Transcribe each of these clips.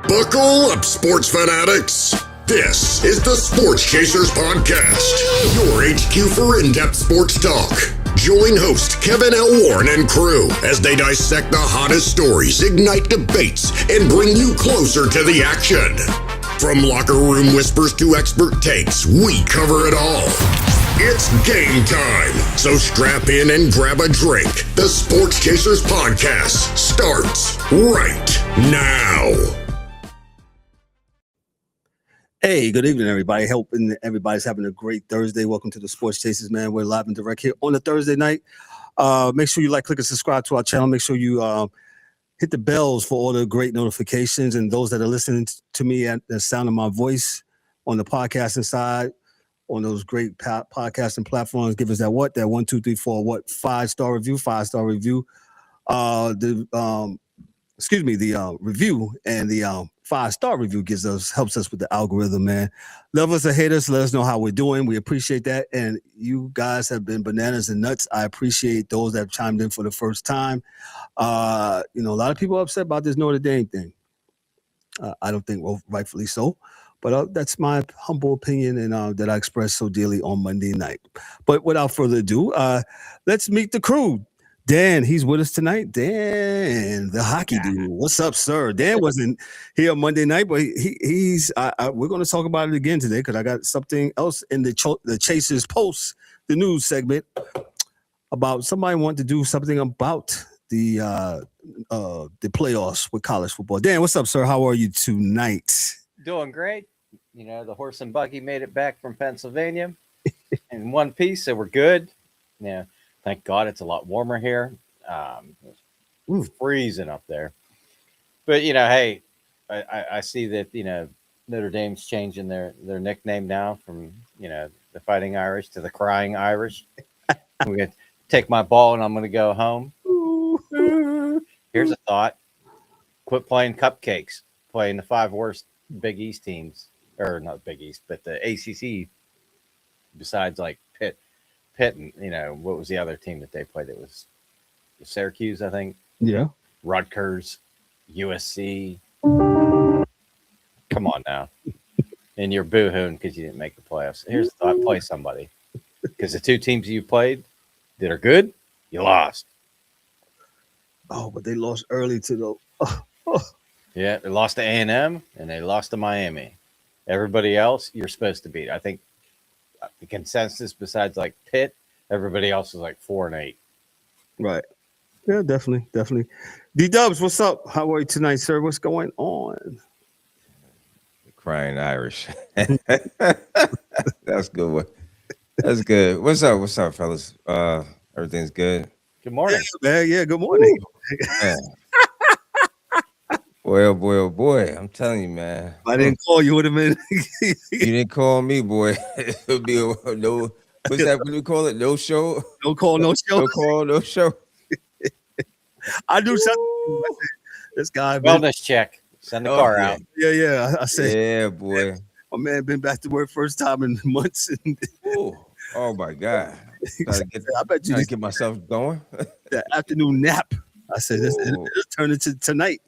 Buckle up, sports fanatics. This is the Sports Chasers Podcast, your HQ for in-depth sports talk. Join host Kevin L. Warren and crew as they dissect the hottest stories, ignite debates, and bring you closer to the action. From locker room whispers to expert takes, we cover it all. It's game time, so strap in and grab a drink. The Sports Chasers Podcast starts right now. Hey, good evening, everybody. Hoping everybody's having a great Thursday. Welcome to the Sports Chasers, man. We're live and direct here on a Thursday night. Make sure you like, click, and subscribe to our channel. Make sure you hit the bells for all the great notifications. And those that are listening to me at the sound of my voice on the podcasting side, on those great podcasting platforms, give us that 1, 2, 3, 4, 5-star review, 5-star review. The review and the 5-star review helps us with the algorithm, man. Love us or hate us, let us know how we're doing. We appreciate that. And you guys have been bananas and nuts. I appreciate those that have chimed in for the first time. A lot of people are upset about this Notre Dame thing. I don't think, well, rightfully so. But that's my humble opinion and that I expressed so dearly on Monday night. But without further ado, let's meet the crew. Dan, he's with us tonight. Dan, the hockey dude. What's up, sir? Dan wasn't here Monday night, but he's. We're going to talk about it again today because I got something else in the Chasers Post, the news segment, about somebody wanting to do something about the playoffs with college football. Dan, what's up, sir? How are you tonight? Doing great. You know, the horse and buggy made it back from Pennsylvania in one piece, so we're good. Yeah. Thank God it's a lot warmer here. It's freezing up there. But, hey, I see that, Notre Dame's changing their nickname now from, the Fighting Irish to the Crying Irish. I'm going to take my ball and I'm going to go home. Here's a thought. Quit playing cupcakes. Playing the 5 worst Big East teams. Or not Big East, but the ACC besides, like, Pitt and, what was the other team that they played? It was Syracuse, I think. Yeah. Rutgers, USC. Come on now. And you're boo-hooing because you didn't make the playoffs. Here's the thought. Play somebody. Because the 2 teams you played that are good, you lost. Oh, but they lost early to the... Yeah, they lost to A&M and they lost to Miami. Everybody else, you're supposed to beat. I think the consensus, besides like Pitt, everybody else is like 4-8. Right. Yeah, definitely. D-Dubs, what's up? How are you tonight, sir? What's going on? Crying Irish. That's good one. That's good. What's up, fellas? Everything's good. Good morning. Yeah, man. Yeah, good morning. Boy, oh boy. I'm telling you, man. If I didn't call you, would have been. You didn't call me, boy. It would be no. What's that? What do you call it? No show. No call, no show. No call, no show. I do something. This guy. Wellness check. Send the car out. Yeah. I said. Yeah, boy. My man been back to work first time in months. Oh my God. I bet you get myself going. The afternoon nap. I said, it'll turn into tonight.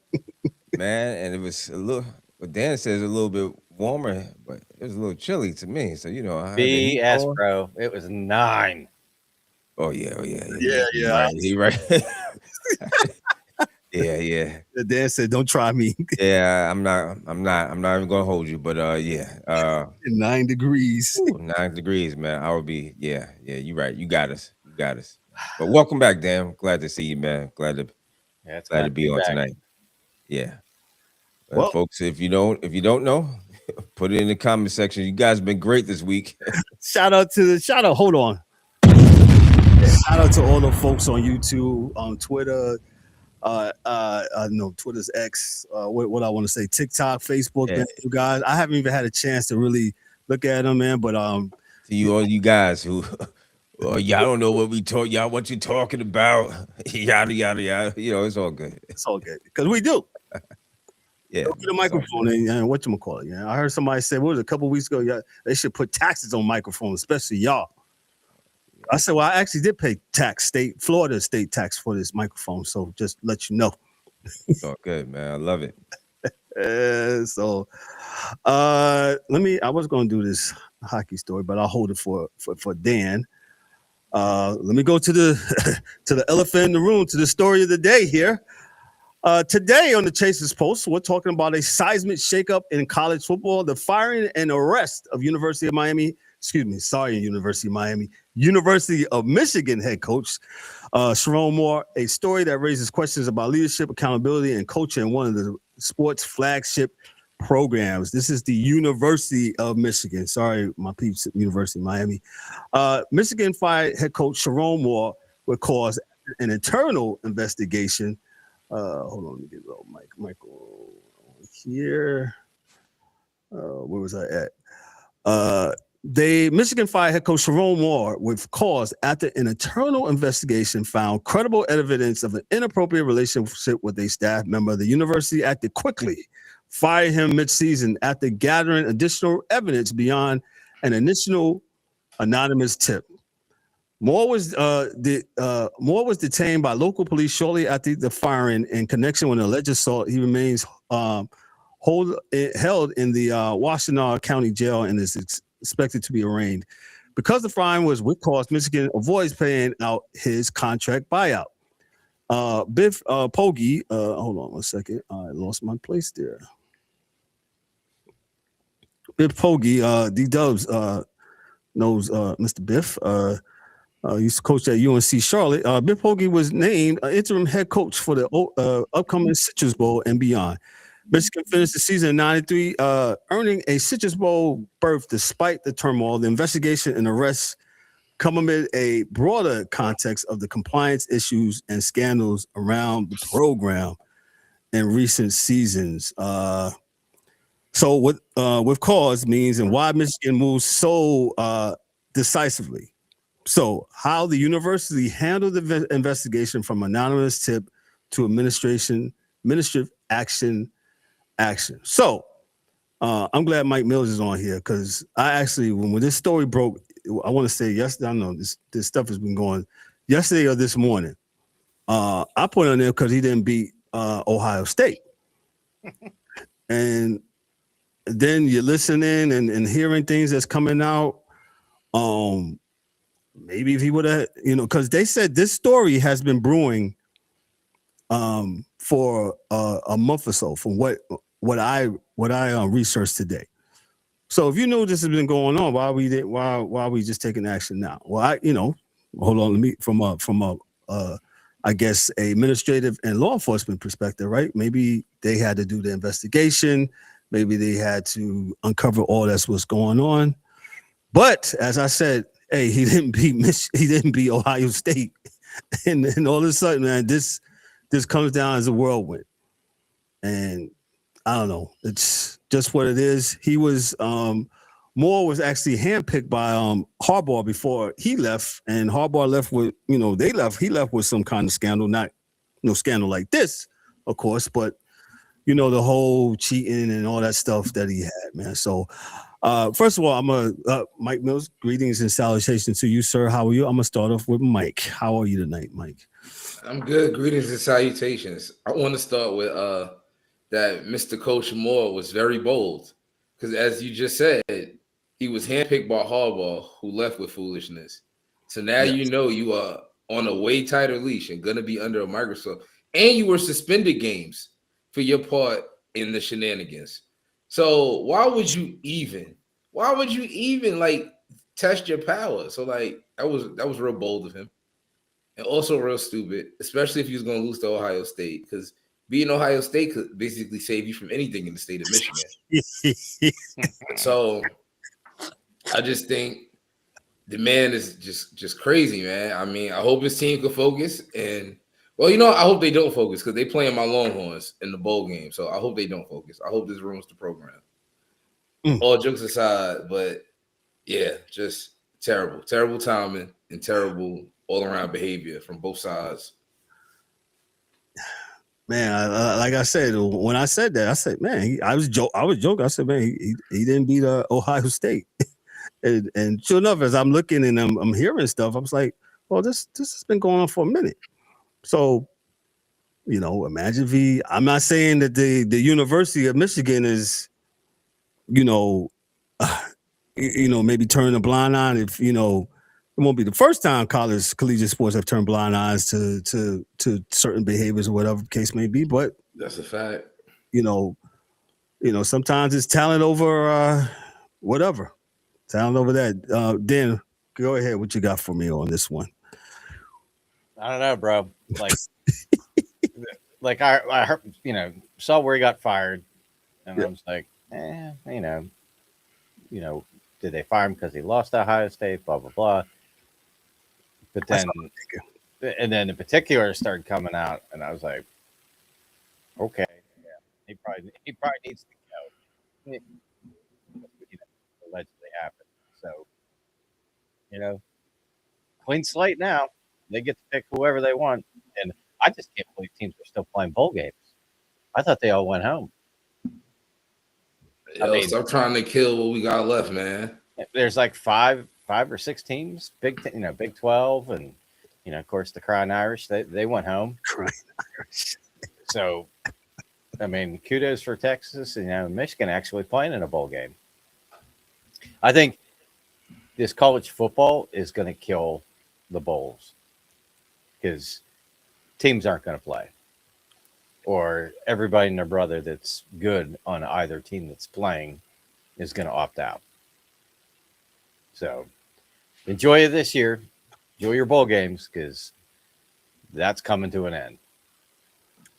Man, and it was a little. What Dan says a little bit warmer, but it was a little chilly to me. So BS, bro. It was 9. Oh yeah. He right. Yeah. Dan said, "Don't try me." Yeah, I'm not even gonna hold you, but 9 degrees. 9 degrees, man. I would be. Yeah. You right. You got us. But welcome back, Dan. Glad to see you, man. Glad to be on tonight. Yeah. Well, folks, if you don't know, put it in the comment section. You guys have been great this week. Shout out. Hold on. Shout out to all the folks on YouTube, on Twitter. No, Twitter's X. What I want to say, TikTok, Facebook. Yeah. Man, you guys, I haven't even had a chance to really look at them, man. But to you, all you guys who. Y'all don't know what we talk. Y'all, what you talking about? Yada yada yada. It's all good. It's all good because we do. Yeah. Go get a microphone and whatchamacallit. Yeah, I heard somebody say, what was it, a couple of weeks ago? Yeah, they should put taxes on microphones, especially y'all. I said, well, I actually did pay Florida state tax for this microphone. So just let you know. It's all good, man. I love it. I was going to do this hockey story, but I'll hold it for Dan. Let me go to the to the elephant in the room, to the story of the day here. Today on the Chasers Post, we're talking about a seismic shakeup in college football, the firing and arrest of University of Miami head coach Sherrone Moore, a story that raises questions about leadership, accountability, and culture in one of the sport's flagship programs. This is the University of Michigan. Sorry, my peeps at University of Miami. Michigan fired head coach Sherrone Moore would cause an internal investigation. Hold on, let me get a little Michael here. Where was I at? Michigan fired head coach Sherrone Moore with cause after an internal investigation found credible evidence of an inappropriate relationship with a staff member. The university acted quickly, fired him mid-season after gathering additional evidence beyond an initial anonymous tip. Moore was detained by local police shortly after the firing in connection with an alleged assault. He remains held in the Washtenaw County Jail and is expected to be arraigned. Because the fine was with cause, Michigan avoids paying out his contract buyout. Biff Poggi, hold on one second. I lost my place there. Biff Poggi, D-Dubs knows Mr. Biff. Used to coach at UNC Charlotte. Biff Poggi was named interim head coach for the upcoming Citrus Bowl and beyond. Michigan finished the season in 93, earning a Citrus Bowl berth despite the turmoil. The investigation and arrests come amid a broader context of the compliance issues and scandals around the program in recent seasons. So with cause means and why Michigan moves so decisively. So how the university handled the investigation from anonymous tip to administrative action. So I'm glad Mike Mills is on here because I actually, when this story broke, I want to say yesterday, I know this stuff has been going yesterday or this morning. I put on there because he didn't beat Ohio State. And then you're listening and hearing things that's coming out. Maybe if he would have, because they said this story has been brewing for a month or so from what I researched today. So if you knew this has been going on, why are we just taking action now? Well, hold on, let me from a I guess administrative and law enforcement perspective, right? Maybe they had to do the investigation, maybe they had to uncover all that's what's going on. But as I said, hey, he didn't beat Ohio State, and all of a sudden, man, this comes down as a whirlwind, and I don't know. It's just what it is. He was Moore was actually handpicked by Harbaugh before he left, and Harbaugh left with he left with some kind of scandal, not no scandal like this, of course, but the whole cheating and all that stuff that he had, man. So. First of all, I'm Mike Mills. Greetings and salutations to you, sir. How are you? I'm gonna start off with Mike. How are you tonight, Mike? I'm good. Greetings and salutations. I want to start with that Mr. Coach Moore was very bold because, as you just said, he was handpicked by Harbaugh, who left with foolishness. So now you are on a way tighter leash and gonna be under a microscope, and you were suspended games for your part in the shenanigans. So why would you even like test your power? So like that was real bold of him, and also real stupid, especially if he was going to lose to Ohio State, because beating Ohio State could basically save you from anything in the state of Michigan. So I just think the man is just crazy, man. I mean, I hope his team could focus, and I hope they don't focus because they playing my Longhorns in the bowl game. So I hope they don't focus. I hope this ruins the program. All jokes aside, but yeah, just terrible timing and terrible all-around behavior from both sides. Man, like I said, when I said that, I said, man, I was joking. I said, man, he didn't beat Ohio State. and sure enough, as I'm looking and I'm hearing stuff, I was like, well, this has been going on for a minute. So Imagine I'm not saying that the University of Michigan is, maybe turning a blind eye if, it won't be the first time collegiate sports have turned blind eyes to certain behaviors or whatever the case may be. But that's a fact. Sometimes it's talent over whatever. Talent over that. Dan, go ahead. What you got for me on this one? I don't know, bro. Like I heard, saw where he got fired, and I was like, did they fire him because he lost Ohio State? Blah blah blah. But then, the particulars started coming out, and I was like, okay, yeah, he probably needs to go. Allegedly happened. So, clean slate now. They get to pick whoever they want, and I just can't believe teams are still playing bowl games. I thought they all went home. Stop trying to kill what we got left, man. There's like five or six teams, Big 12, and of course the Crying Irish. They went home. Crying Irish. So, kudos for Texas. Michigan actually playing in a bowl game. I think this college football is going to kill the bowls because teams aren't going to play, or everybody and their brother that's good on either team that's playing is going to opt out. So enjoy it this year. Enjoy your bowl games because that's coming to an end.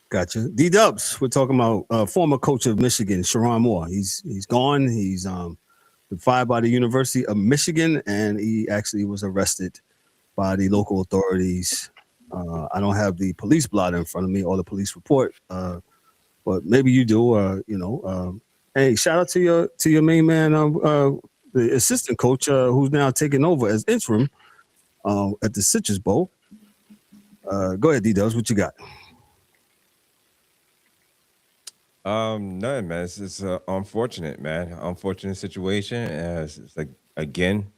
Gotcha. D-Dubs, we're talking about former coach of Michigan, Sherrone Moore. He's gone. He's fired by the University of Michigan, and he actually was arrested by the local authorities. I don't have the police blotter in front of me or the police report, but maybe you do. Hey, shout out to your main man, the assistant coach who's now taking over as interim at the Citrus Bowl. Go ahead, D-Dubs. What you got? None, man. It's unfortunate, man. Unfortunate situation. It's like, again,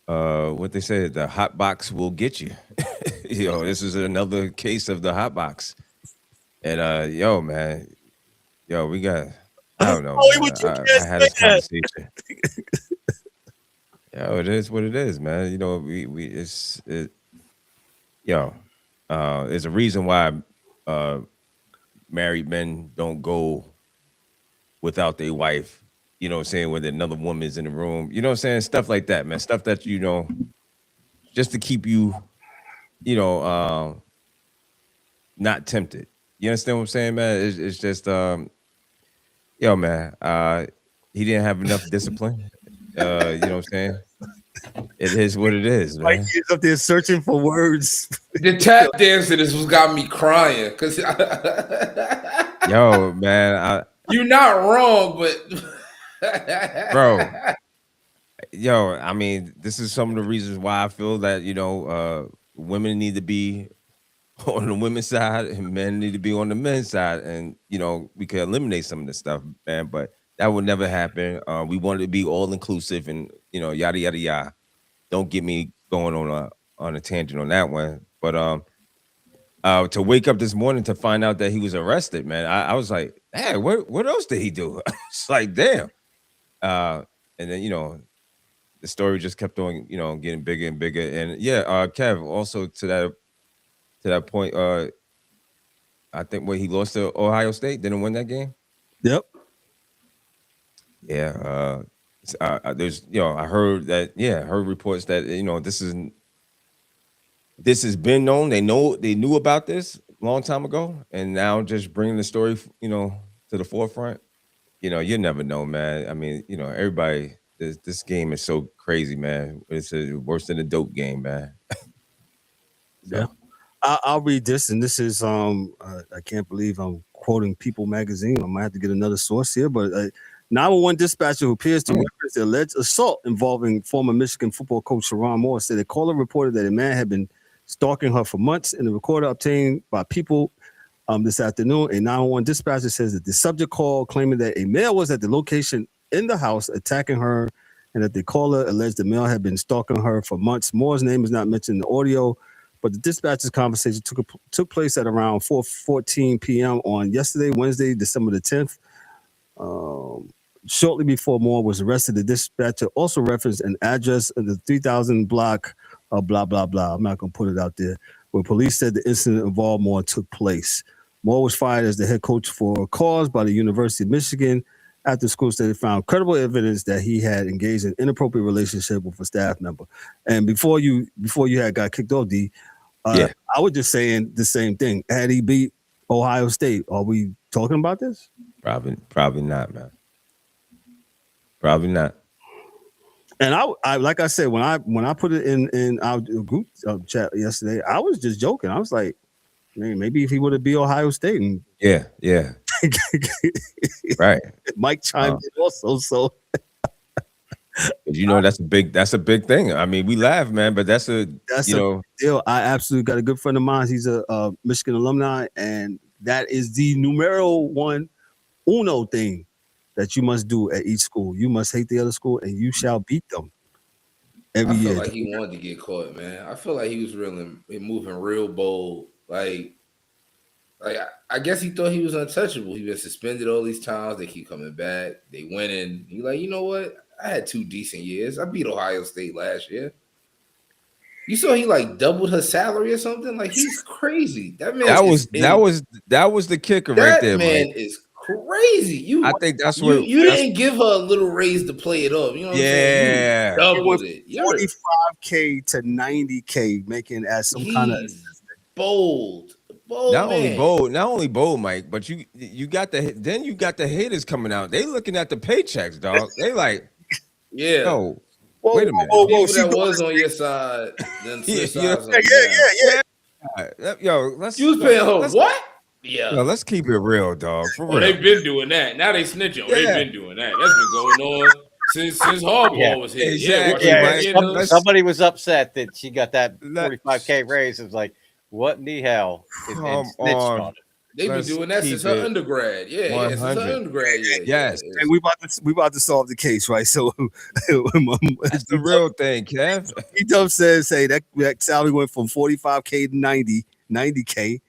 what they say, the hot box will get you. This is another case of the hot box. And man, we got, I don't know. I had this conversation. It is what it is, man. There's a reason why married men don't go without their wife, when another woman is in the room, stuff like that, man. Stuff that, just to keep you, not tempted. You understand what I'm saying, man? It's just, man, he didn't have enough discipline. You know what I'm saying? It is what it is, man. Mike is up there searching for words. The tap dance to this was got me crying because man, you're not wrong, but bro, this is some of the reasons why I feel that women need to be on the women's side and men need to be on the men's side, and we can eliminate some of this stuff, man. But that would never happen. We wanted to be all inclusive, and yada yada yada. Don't get me going on a tangent on that one. But to wake up this morning to find out that he was arrested, man, I was like, hey, what else did he do? It's like, damn. And then the story just kept on getting bigger and bigger. And Kev, also to that point, I think he lost to Ohio State, didn't win that game. Yep. Yeah. There's I heard that heard reports that this has been known. They knew about this a long time ago, and now just bringing the story to the forefront. You never know, man. Everybody, this game is so crazy, man. It's worse than a dope game, man. Yeah. I'll read this, and this is I can't believe I'm quoting People magazine. I might have to get another source here, but 911 dispatcher who appears to reference the alleged assault involving former Michigan football coach Sherrone Moore said a caller reported that a man had been stalking her for months. In the recorder obtained by People this afternoon, a 911 dispatcher says that the subject called claiming that a male was at the location in the house attacking her, and that the caller alleged the male had been stalking her for months. Moore's name is not mentioned in the audio. But the dispatcher's conversation took place at around 4:14 p.m. on yesterday, Wednesday, December the 10th. Shortly before Moore was arrested, the dispatcher also referenced an address in the 3000 block of blah, blah, blah. I'm not going to put it out there. Where police said the incident involved Moore took place. Moore was fired as the head coach for a cause by the University of Michigan after school said it found credible evidence that he had engaged in inappropriate relationship with a staff member. And before you had got kicked off, D, I was just saying the same thing. Had he beat Ohio State, are we talking about this? Probably not, man. Probably not. And I like I said, when I put it in our group chat yesterday, I was just joking. I was like, man, maybe if he would have beat Ohio State, and yeah, right. Mike chimed in also. So you know that's a big thing. I mean, we laugh, man, but that's a big deal. I absolutely got a good friend of mine. He's a Michigan alumni, and that is the numero uno thing that you must do at each school. You must hate the other school, and you shall beat them every year. I feel like he wanted to get caught, man. I feel like he was really moving real bold. Like I guess he thought he was untouchable. He been suspended all these times. They keep coming back. They winning. He like, you know what? I had 2 decent years. I beat Ohio State last year. You saw he like doubled her salary or something. Like he's crazy. That man. That was the kicker right there. That man is crazy. I think that's what you didn't give her a little raise to play it up. You know what I'm saying? You doubled it. 45K to 90K, making as some kind of bold. Not only bold, Mike, but you got the haters coming out. They looking at the paychecks, dog. They like, no. Wait a minute. People that was on your side, then switch sides. Yo, let's. You was paying her what? Yeah. No, let's keep it real, dog. For real. They've been doing that. Now they snitching. They've been doing that. That's been going on since Harbaugh was here. Exactly. Somebody was upset that she got that 45K raise. It was like, what in the hell? Come on. They've been doing that since her undergrad. Yeah, since her undergrad. Yes. And we about to solve the case, right? So that's the real thing, Kev. He says, hey, that salary went from 45K to 90K.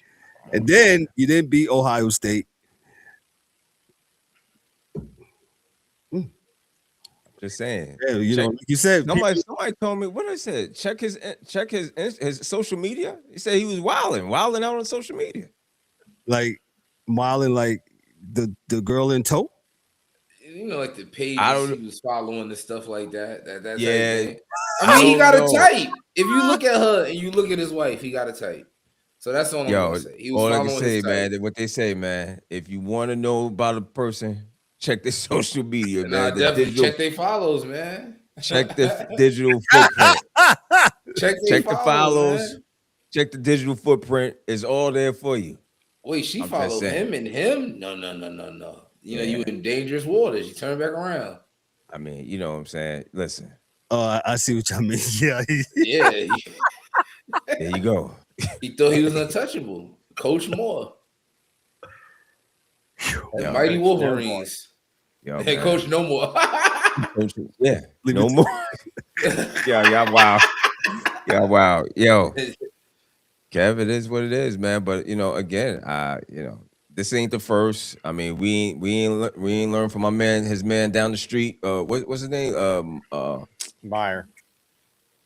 And then you didn't beat Ohio State. Just saying. Yeah, you said somebody told me what I said. Check his social media. He said he was wilding out on social media. Like wilding, like the girl in tow. You know, like the page he was following and stuff like that. That's I mean, he got a type. If you look at her and you look at his wife, he got a type. So that's all I'm gonna say. He was all I following can say, his type. man. What they say, man. If you want to know about a person, check their social media, man. Definitely check their follows, man. Check the digital footprint. check the follows. Man. Check the digital footprint. It's all there for you. Wait, she followed him and him? No. You know, you in dangerous waters. You turn back around. I mean, you know what I'm saying? Listen. Oh, I see what y'all mean. Yeah. There you go. He thought he was untouchable. Coach Moore. Mighty Wolverines. Hey, Coach, no more. Coach, no more. Wow. Yeah, wow. Yo. Kev, it is what it is, man. But again, this ain't the first. I mean, we ain't learned from his man down the street. What's his name? Meyer.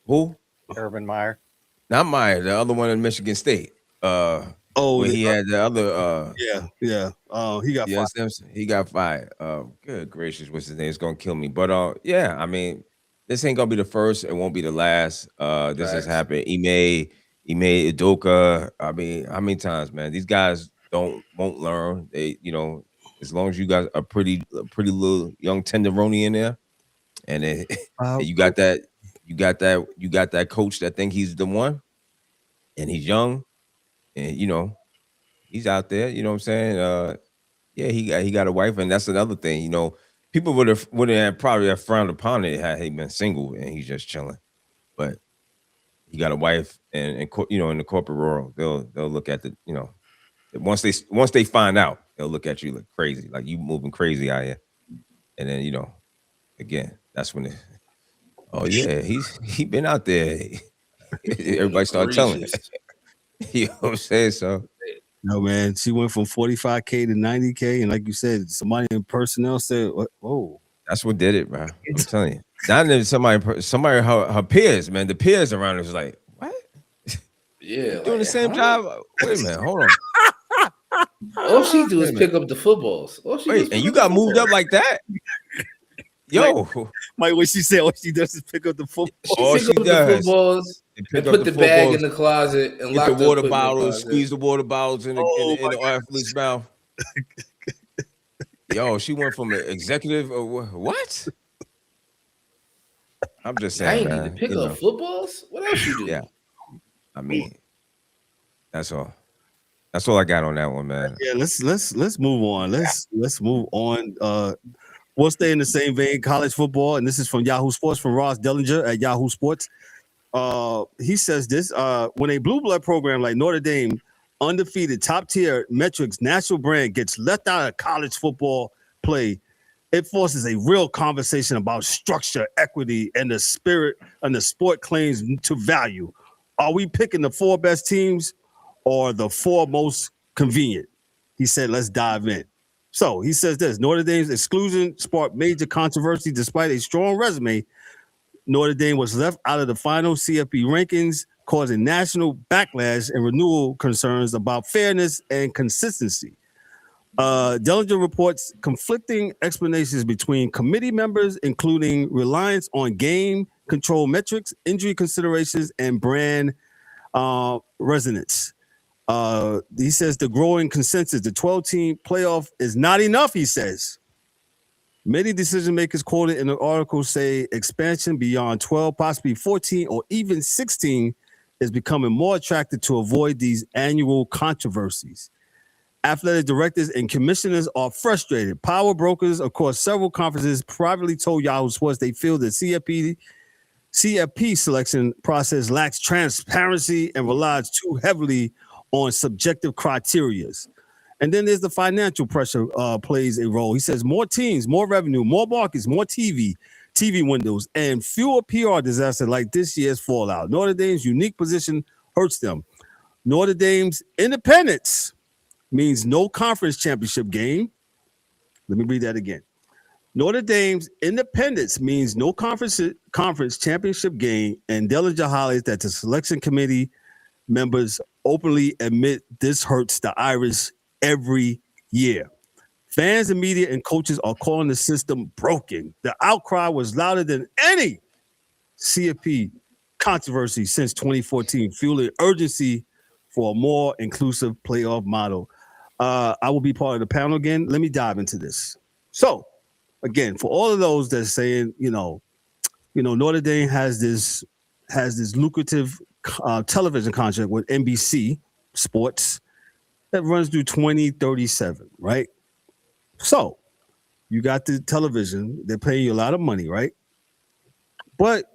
Who? Urban Meyer. Not Meyer, the other one in Michigan State. He had the other. He got fired. He got fired. Good gracious, what's his name? It's gonna kill me. But I mean, this ain't gonna be the first. It won't be the last. This has happened. Ime Udoka. I mean, how many times, man? These guys won't learn. They, as long as you got a pretty little young tenderoni in there, and you got that coach that think he's the one, and he's young, and he's out there. You know what I'm saying? He got a wife, and that's another thing. People would have probably frowned upon it had he been single and he's just chilling, but he got a wife, and in the corporate world, they'll look at once they find out, they'll look at you like crazy, like you moving crazy out here, and then again, that's when he been out there. Everybody started telling it. You know what I'm saying? So, no, man, she went from 45K to 90K, and like you said, somebody in personnel said, "Whoa." That's what did it, bro. I'm telling you. Not even somebody, her peers, man. The peers around her was like, "What? Yeah, doing the same job? Wait a minute, hold on." All she do is pick up the footballs. Wait, and you got moved up like that? Yo, Mike, what she said, all she does is pick up the football. She pick up the footballs and put the bag in the closet and lock the water bottles, squeeze the water bottles in the athlete's mouth. Yo, she went from an executive. What? I'm just saying, man. Need to pick up footballs. What else you do? Yeah, I mean, that's all. That's all I got on that one, man. Yeah, let's move on. Let's move on. We'll stay in the same vein, college football, and this is from Yahoo Sports, from Ross Dellinger at Yahoo Sports. He says this: when a blue blood program like Notre Dame, undefeated, top-tier metrics, national brand, gets left out of college football play, it forces a real conversation about structure, equity, and the spirit and the sport claims to value. Are we picking the 4 best teams or the 4 most convenient? He said, let's dive in. So he says this: Notre Dame's exclusion sparked major controversy. Despite a strong resume, Notre Dame was left out of the final CFP rankings, causing national backlash and renewal concerns about fairness and consistency. Dellinger reports conflicting explanations between committee members, including reliance on game control metrics, injury considerations, and brand resonance. He says the growing consensus, the 12-team playoff is not enough, he says. Many decision makers quoted in the article say expansion beyond 12, possibly 14, or even 16 is becoming more attractive to avoid these annual controversies. Athletic directors and commissioners are frustrated. Power brokers across several conferences privately told Yahoo Sports they feel the CFP selection process lacks transparency and relies too heavily on subjective criteria. And then there's the financial pressure plays a role. He says more teams, more revenue, more markets, more TV windows, and fewer PR disasters like this year's fallout. Notre Dame's unique position hurts them. Notre Dame's independence means no conference championship game. Let me read that again. Notre Dame's independence means no conference championship game, and Dellinger highlights that the selection committee members openly admit this hurts the Irish every year. Fans and media and coaches are calling the system broken. The outcry was louder than any CFP controversy since 2014, fueling urgency for a more inclusive playoff model. I will be part of the panel again. Let me dive into this. So, again, for all of those that are saying, Notre Dame has this lucrative television contract with NBC Sports that runs through 2037, right? So you got the television, they're paying you a lot of money, right? But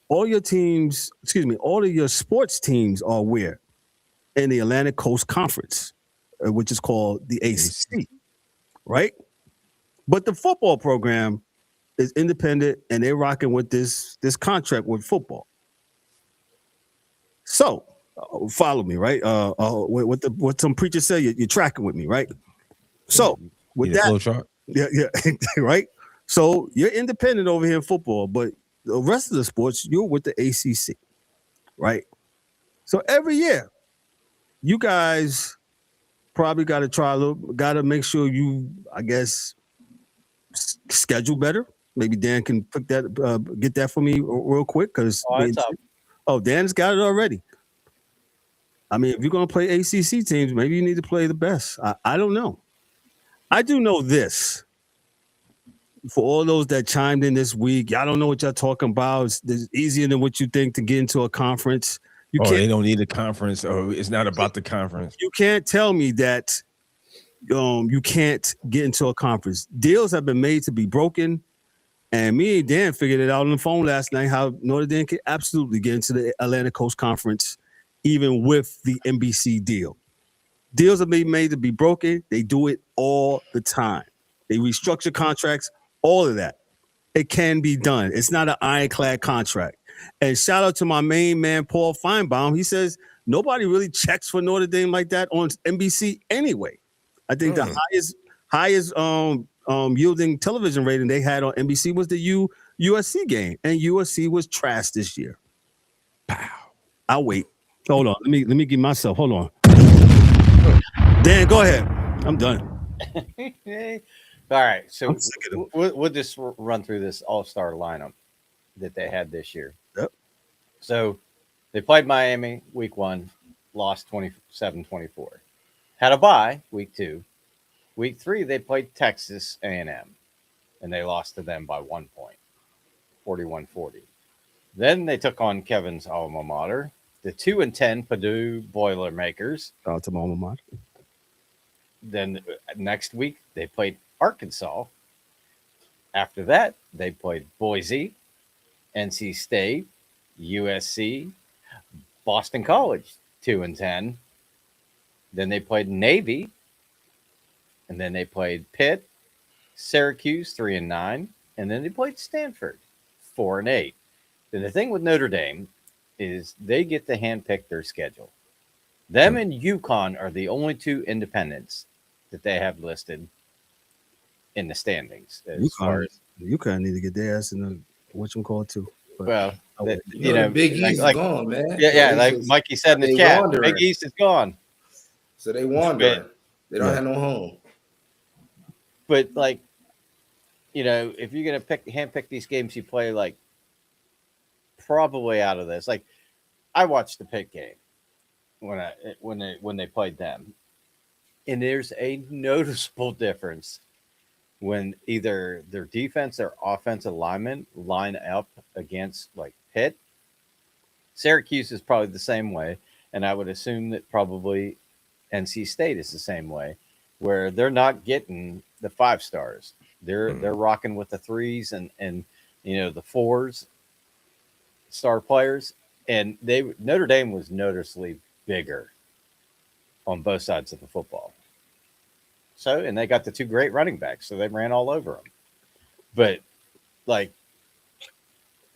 all of your sports teams are where? In the Atlantic Coast Conference, which is called the ACC, right? But the football program is independent and they're rocking with this contract with football. So follow me, right? What some preachers say, you're tracking with me, right? So with that, flow chart. Yeah, right. So you're independent over here in football, but the rest of the sports, you're with the ACC, right? So every year, you guys probably got to make sure you, I guess, schedule better. Maybe Dan can pick that, get that for me real quick, because Dan's got it already. I mean, if you're going to play ACC teams, maybe you need to play the best. I don't know. I do know this. For all those that chimed in this week, y'all don't know what y'all talking about. It's easier than what you think to get into a conference. They don't need a conference, or it's not about the conference. You can't tell me that you can't get into a conference. Deals have been made to be broken, and me and Dan figured it out on the phone last night how Notre Dame can absolutely get into the Atlantic Coast Conference, even with the NBC deal. Deals have been made to be broken. They do it all the time. They restructure contracts, all of that. It can be done. It's not an ironclad contract. And shout out to my main man, Paul Feinbaum. He says nobody really checks for Notre Dame like that on NBC anyway. I think the highest yielding television rating they had on NBC was the USC game, and USC was trash this year. Pow. I'll wait. Hold on. Let me give myself. Hold on. Dan, go ahead. I'm done. All right. So we'll just run through this all-star lineup that they had this year. Yep. So they played Miami week 1, lost 27-24. Had a bye week 2. Week 3, they played Texas A&M, and they lost to them by 1 point, 41-40. Then they took on Kevin's alma mater, the 2-10 Purdue Boilermakers. Shout out to my alma mater. Then next week, they played Arkansas. After that, they played Boise, NC State, USC, Boston College, 2-10. Then they played Navy. And then they played Pitt, Syracuse, 3-9. And then they played Stanford, 4-8. And the thing with Notre Dame is they get to handpick their schedule. Them and UConn are the only 2 independents that they have listed in the standings. UConn need to get their ass in the whatchamacallit too. But well, the Big East is gone, man. Yeah, like Mikey said in the chat, wandering. Big East is gone. So they wandering. They don't have no home. But like, if you're gonna handpick these games, you play like probably out of this. Like, I watched the Pitt game when they played them, and there's a noticeable difference when either their defense or offensive linemen line up against like Pitt. Syracuse is probably the same way, and I would assume that probably NC State is the same way, where they're not getting the 5 stars. They're rocking with the 3s and the 4s star players, and Notre Dame was noticeably bigger on both sides of the football. So, and they got the 2 great running backs, so they ran all over them. But like,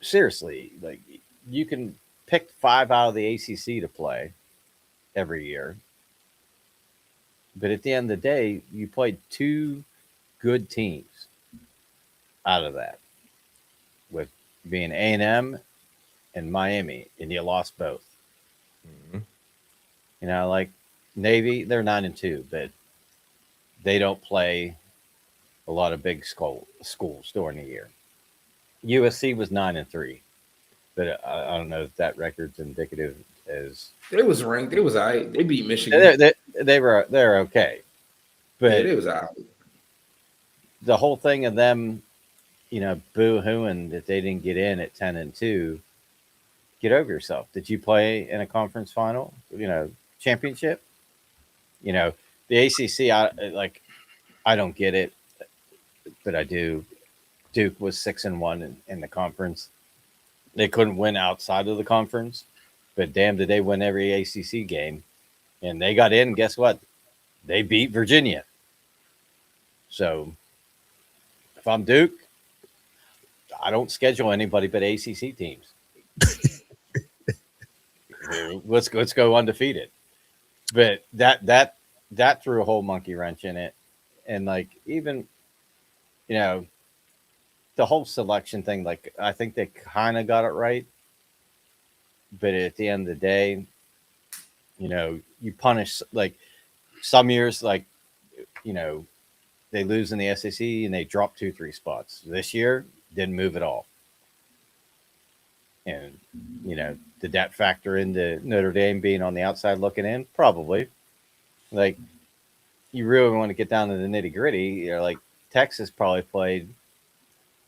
seriously, like, you can pick 5 out of the ACC to play every year, but at the end of the day, you played 2 good teams out of that, with being A&M and Miami, and you lost both. Like Navy, they're 9-2, but they don't play a lot of big schools during the year. USC was 9-3, but I don't know if that record's indicative as they was ranked. They was all right. They beat Michigan. They're okay, but it was all right. The whole thing of them, boo-hooing that they didn't get in at 10-2. Get over yourself. Did you play in a conference final? Championship? The ACC, I don't get it, but I do. Duke was 6-1 in the conference. They couldn't win outside of the conference, but damn, did they win every ACC game. And they got in, guess what? They beat Virginia. So if I'm Duke, I don't schedule anybody but ACC teams. Let's go undefeated. But that threw a whole monkey wrench in it. And like, even, the whole selection thing, like, I think they kind of got it right. But at the end of the day, you punish, like, some years, like, they lose in the SEC and they drop 2-3 spots. This year, didn't move at all. And, did that factor into Notre Dame being on the outside looking in? Probably. Like, you really want to get down to the nitty gritty. Like, Texas probably played,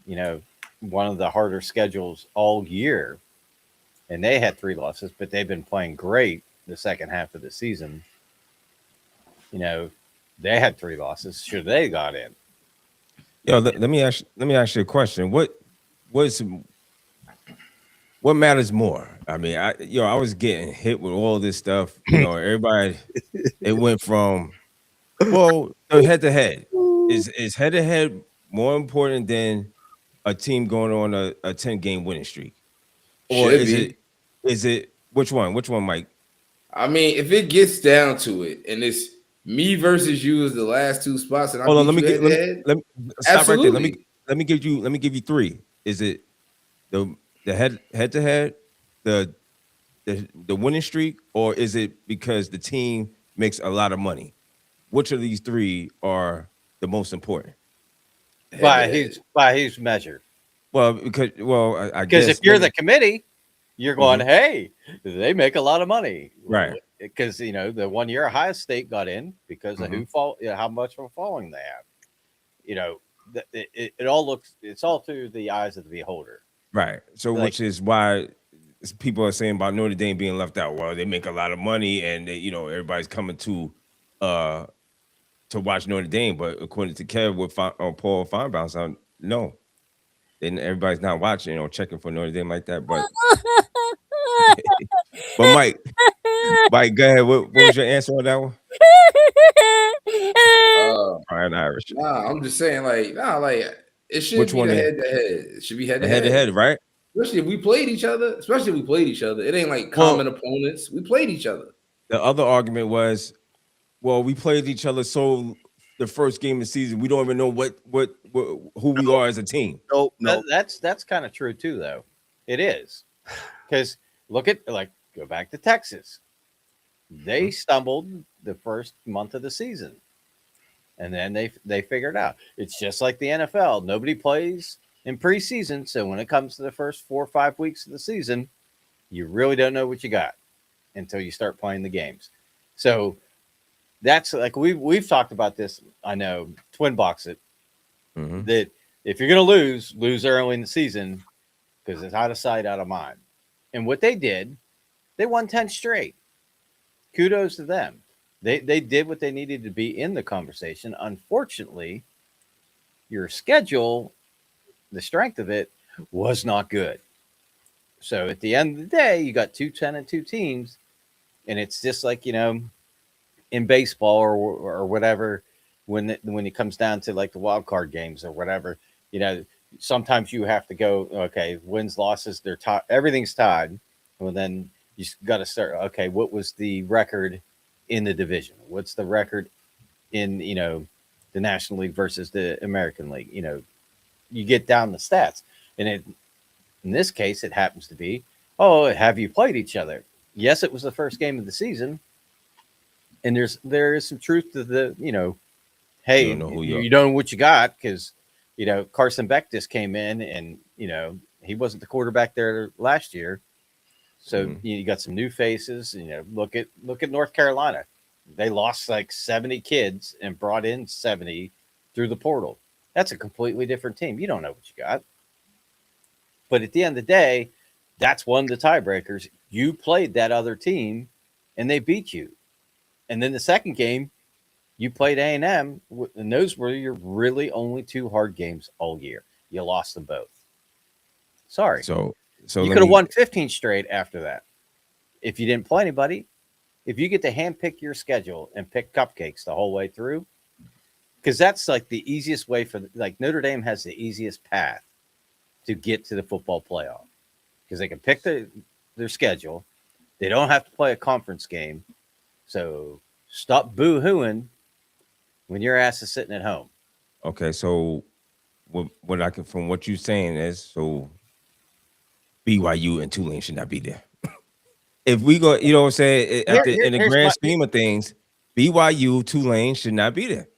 one of the harder schedules all year. And they had 3 losses, but they've been playing great the second half of the season. They had 3 losses. Should they got in? Let me ask you a question. What matters more? I mean, I was getting hit with all this stuff. Everybody, it went from, head to head. Is head to head more important than a team going on a 10-game winning streak? or is it which one? Which one, Mike? I mean, if it gets down to it, and it's me versus you as the last two spots, and I Hold on, beat you head-to-head, let me stop right there. Let me give you three. Is it the head to head, the winning streak, or is it because the team makes a lot of money? Which of these three are the most important? By whose measure? Well, I guess if you're the committee, you're going, Mhm. hey, they make a lot of money, right? Because the 1 year Ohio State got in because of how much of a following they have. It all looks, it's all through the eyes of the beholder, right? So, which is why people are saying about Notre Dame being left out. Well, they make a lot of money, and everybody's coming to watch Notre Dame. But according to Kev with Paul Feinbaum, no, then everybody's not watching or checking for Notre Dame like that. But but Mike, go ahead. What was your answer on that one? Irish. Nah, I'm just saying, it should Which be one the head-to-head. It should be head-to-head. Head-to-head, right? Especially if we played each other. It ain't like common opponents. We played each other. The other argument was, well, we played each other so the first game of the season, we don't even know who we are as a team. No. That's kind of true too, though. It is, because look at go back to Texas. They stumbled the first month of the season, and then they figured out. It's just like the NFL. Nobody plays in preseason, so when it comes to the first 4 or 5 weeks of the season, you really don't know what you got until you start playing the games. So that's we've talked about this. I know, twin box it. That if you're going to lose early in the season, because it's out of sight, out of mind. And what they did, they won 10 straight. Kudos to them. They did what they needed to be in the conversation. Unfortunately, your schedule, the strength of it, was not good. So at the end of the day, you got 2-10-2 teams, and it's just like in baseball or whatever, when it comes down to the wild card games or whatever, sometimes you have to go, okay, wins, losses, they're tied, everything's tied. Well, then you got to start, okay, what was the record in the division? What's the record in, the National League versus the American League? You get down the stats. And in this case, it happens to be, have you played each other? Yes, it was the first game of the season. And there is some truth to the, hey, you don't know what you got, because, Carson Beck just came in and, he wasn't the quarterback there last year. So you got some new faces. Look at North Carolina. They lost 70 kids and brought in 70 through the portal. That's a completely different team. You don't know what you got. But at the end of the day, that's one of the tiebreakers. You played that other team, and they beat you. And then the second game, you played A&M, and those were your really only 2 hard games all year. You lost them both. Sorry. So you could have won 15 straight after that if you didn't play anybody. If you get to handpick your schedule and pick cupcakes the whole way through, because that's the easiest way for Notre Dame has the easiest path to get to the football playoff, because they can pick their schedule. They don't have to play a conference game. So stop boo-hooing when your ass is sitting at home. Okay, so what I can, from what you're saying is, so BYU and Tulane should not be there. If we go, you know what I'm saying, in the grand scheme of things, BYU, Tulane should not be there.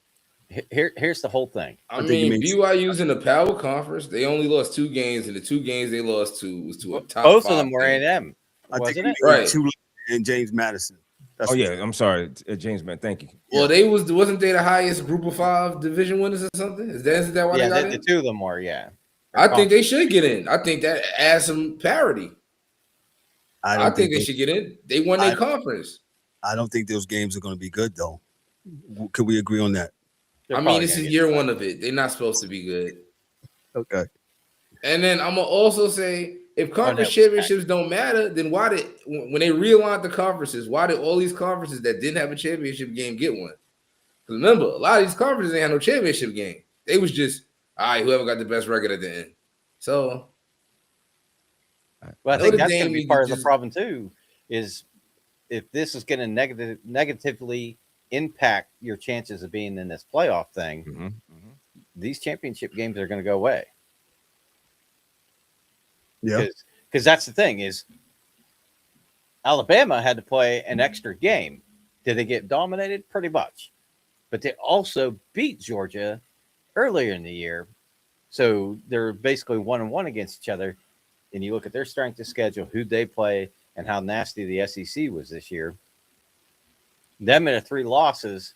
Here's the whole thing. I mean, BYU's in the Power Conference. They only lost 2 games, and the 2 games they lost to was to a top 5. Both of them were A&M, wasn't it? Right. Tulane and James Madison. I'm sorry, James, man. Thank you. Well, wasn't they the highest Group of 5 division winners or something? Is that why they got in? The 2 of them were, yeah. I think they should get in. I think that adds some parity. I think they should get in. They won their conference. I don't think those games are going to be good, though. Could we agree on that? I mean, this is year 1 of it. They're not supposed to be good. Okay. And then I'm going to also say, if conference championships don't matter, then when they realigned the conferences, why did all these conferences that didn't have a championship game get one? Because remember, a lot of these conferences ain't had no championship game. They was just, all right, whoever got the best record at the end. So Well, I think Notre that's going Dame to be part of the problem too. Is if this is going to negatively impact your chances of being in this playoff thing, these championship games are going to go away. Yeah, because that's the thing is Alabama had to play an extra game. Did they get dominated? Pretty much. But they also beat Georgia earlier in the year. So they're basically 1-1 against each other. And you look at their strength of schedule, who they play, and how nasty the SEC was this year. Them in a 3 losses,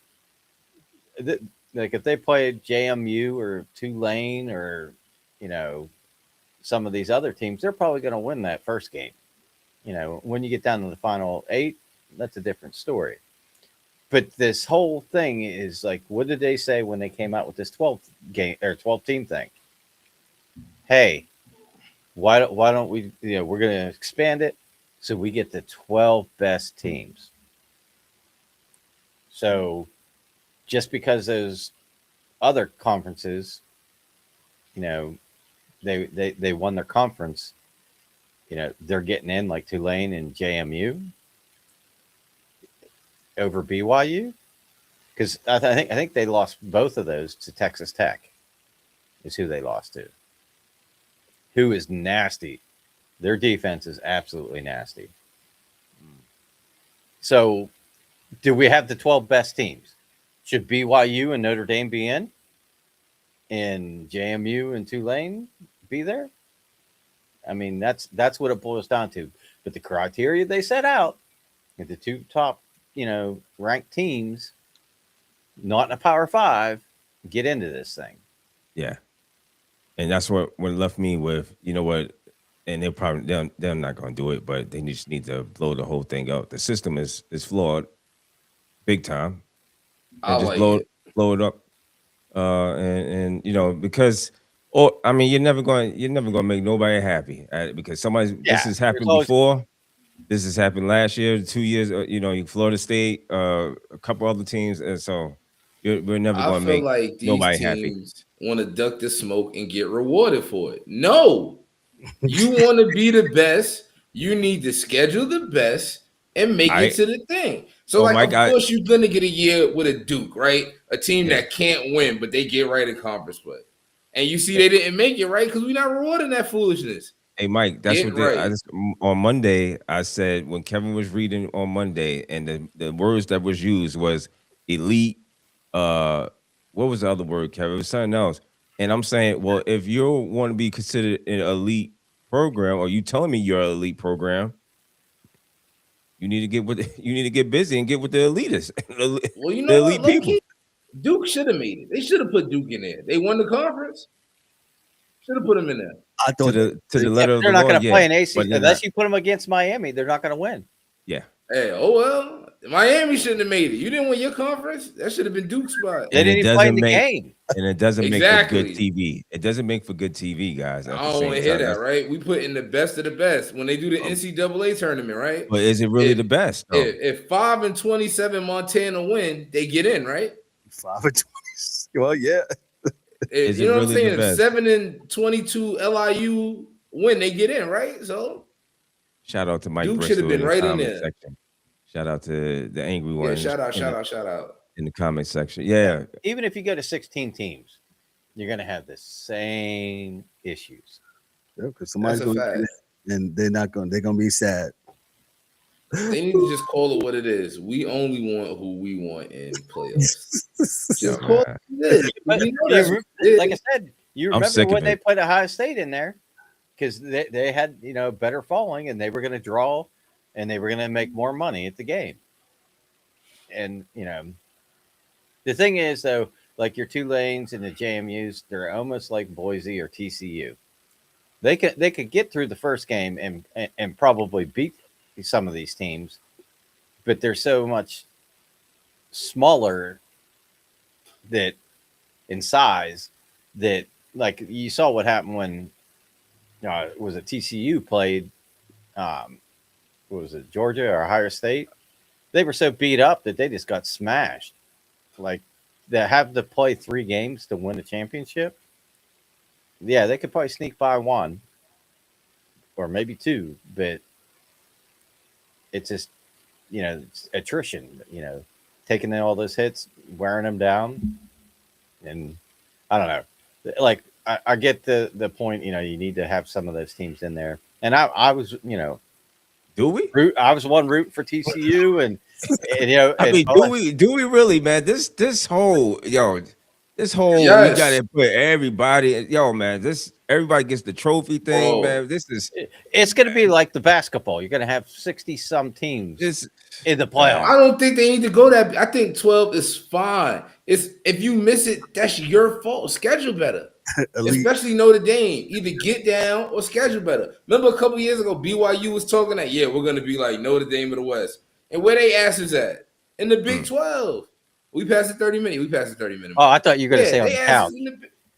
like if they played JMU or Tulane or, some of these other teams, they're probably going to win that first game. When you get down to the final 8, that's a different story. But this whole thing is like, what did they say when they came out with this 12 team thing? Hey, why don't we? We're going to expand it so we get the 12 best teams. So, just because those other conferences, they won their conference, they're getting in like Tulane and JMU over BYU, because I think they lost both of those to Texas Tech. Is who they lost to. Who is nasty. Their defense is absolutely nasty. So, do we have the 12 best teams? Should BYU and Notre Dame be in? And JMU and Tulane be there? I mean, that's what it boils down to. But the criteria they set out, if the 2 top, ranked teams, not in a Power 5, get into this thing. Yeah. And that's what left me with, and they're not going to do it, but they just need to blow the whole thing up. The system is flawed, big time. And just blow it up, because, you're never going to make nobody happy because this has happened before. This has happened last year, 2 years. Florida State, a couple other teams, and so we're never going to make like these nobody teams want to duck the smoke and get rewarded for it. No, you want to be the best. You need to schedule the best and make it to the thing. So, of course, you're going to get a year with a Duke, right? A team that can't win, but they get right in conference play. And you see they didn't make it, right? Because we're not rewarding that foolishness. Hey, Mike, that's on Monday, I said when Kevin was reading on Monday, and the words that was used was elite. What was the other word, Kevin? It was something else. And I'm saying, well, if you want to be considered an elite program, or you telling me you're an elite program, you need to get busy and get with the elitists. Well, the elite people. Duke should have made it. They should have put Duke in there. They won the conference. Should have put them in there. I thought to the letter of the law. They're not going to play an AC unless you put them against Miami. They're not going to win. Yeah. Hey, Miami shouldn't have made it. You didn't win your conference. That should have been Duke's spot. They didn't even play in the game. And it doesn't make for good TV. It doesn't make for good TV, guys. I don't want to hear that, right? We put in the best of the best when they do the NCAA tournament, right? But is it really the best? If 5-27 Montana win, they get in, right? 5-20. Well, yeah. You know what I'm saying? If 7-22 LIU win, they get in, right? So shout out to Mike Duke Bristol should have been right in there. Section. Shout out to the angry one. Yeah, shout out. In the comment section. Yeah. Even if you go to 16 teams, you're going to have the same issues. Yeah, because somebody's going to and they're going to be sad. They need to just call it what it is. We only want who we want in playoffs. Just call it what it is. Like I said, you remember when they played Ohio State in there because they had better falling and they were going to draw and they were going to make more money at the game. And the thing is though, like your Tulanes and the JMUs, they're almost like Boise or TCU. They could get through the first game and probably beat some of these teams, but they're so much smaller that in size that like you saw what happened when was it TCU played what was it, Georgia or Ohio State? They were so beat up that they just got smashed. Like they have to play 3 games to win a championship. Yeah, they could probably sneak by 1 or maybe 2, but it's just, it's attrition, taking in all those hits, wearing them down. And I don't know, like, I get the point, you need to have some of those teams in there. And I was, do we? I was one root for TCU, and I mean, do we really, man? This whole we gotta put everybody, man. Everybody gets the trophy thing, man. It's gonna be like the basketball. You're gonna have 60-some teams in the playoffs. I don't think they need to go that. I think 12 is fine. If you miss it, that's your fault. Schedule better. Especially Notre Dame, either get down or schedule better. Remember a couple years ago, BYU was talking that, we're going to be like Notre Dame of the West. And where they asses at? In the Big 12. We passed the 30-minute. Oh, I thought you were going to say on the couch.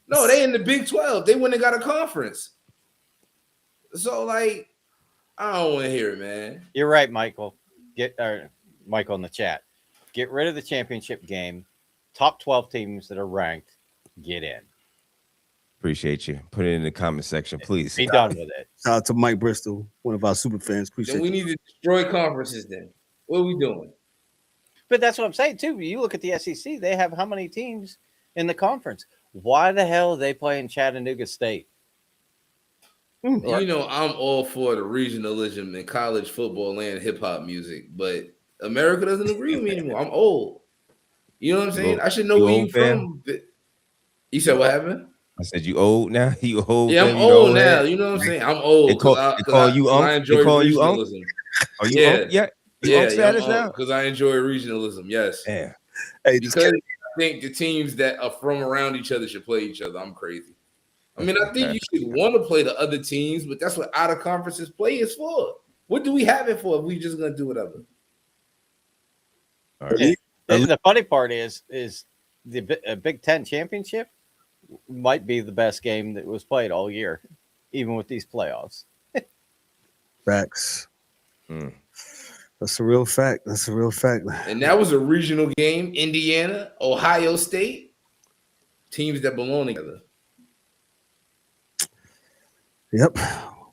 No, they in the Big 12. They wouldn't have got a conference. So, like, I don't want to hear it, man. You're right, Michael. Michael in the chat. Get rid of the championship game. Top 12 teams that are ranked, get in. Appreciate you. Put it in the comment section, please. Be done with it. Shout out to Mike Bristol, one of our super fans. Appreciate we need to destroy conferences then. What are we doing? But that's what I'm saying, too. You look at the SEC, they have how many teams in the conference? Why the hell are they playing Chattanooga State? I'm all for the regionalism in college football and hip-hop music, but America doesn't agree with me anymore. I'm old. You know what I'm saying? I should know where you from. You said what happened? I said you old now. You old? Yeah, I'm old now. You know what I'm saying? I'm old. They call you uncle. I enjoy regionalism. Are you uncle? Yeah, status now because I enjoy regionalism. Yes. Yeah. Hey, because I think the teams that are from around each other should play each other. I'm crazy. I mean, I think you should want to play the other teams, but that's what out of conferences play is for. What do we have it for if we just gonna do whatever? All right. And the funny part is the Big Ten championship might be the best game that was played all year, even with these playoffs. Facts. That's a real fact. And that was a regional game. Indiana, Ohio State, teams that belong together. Yep.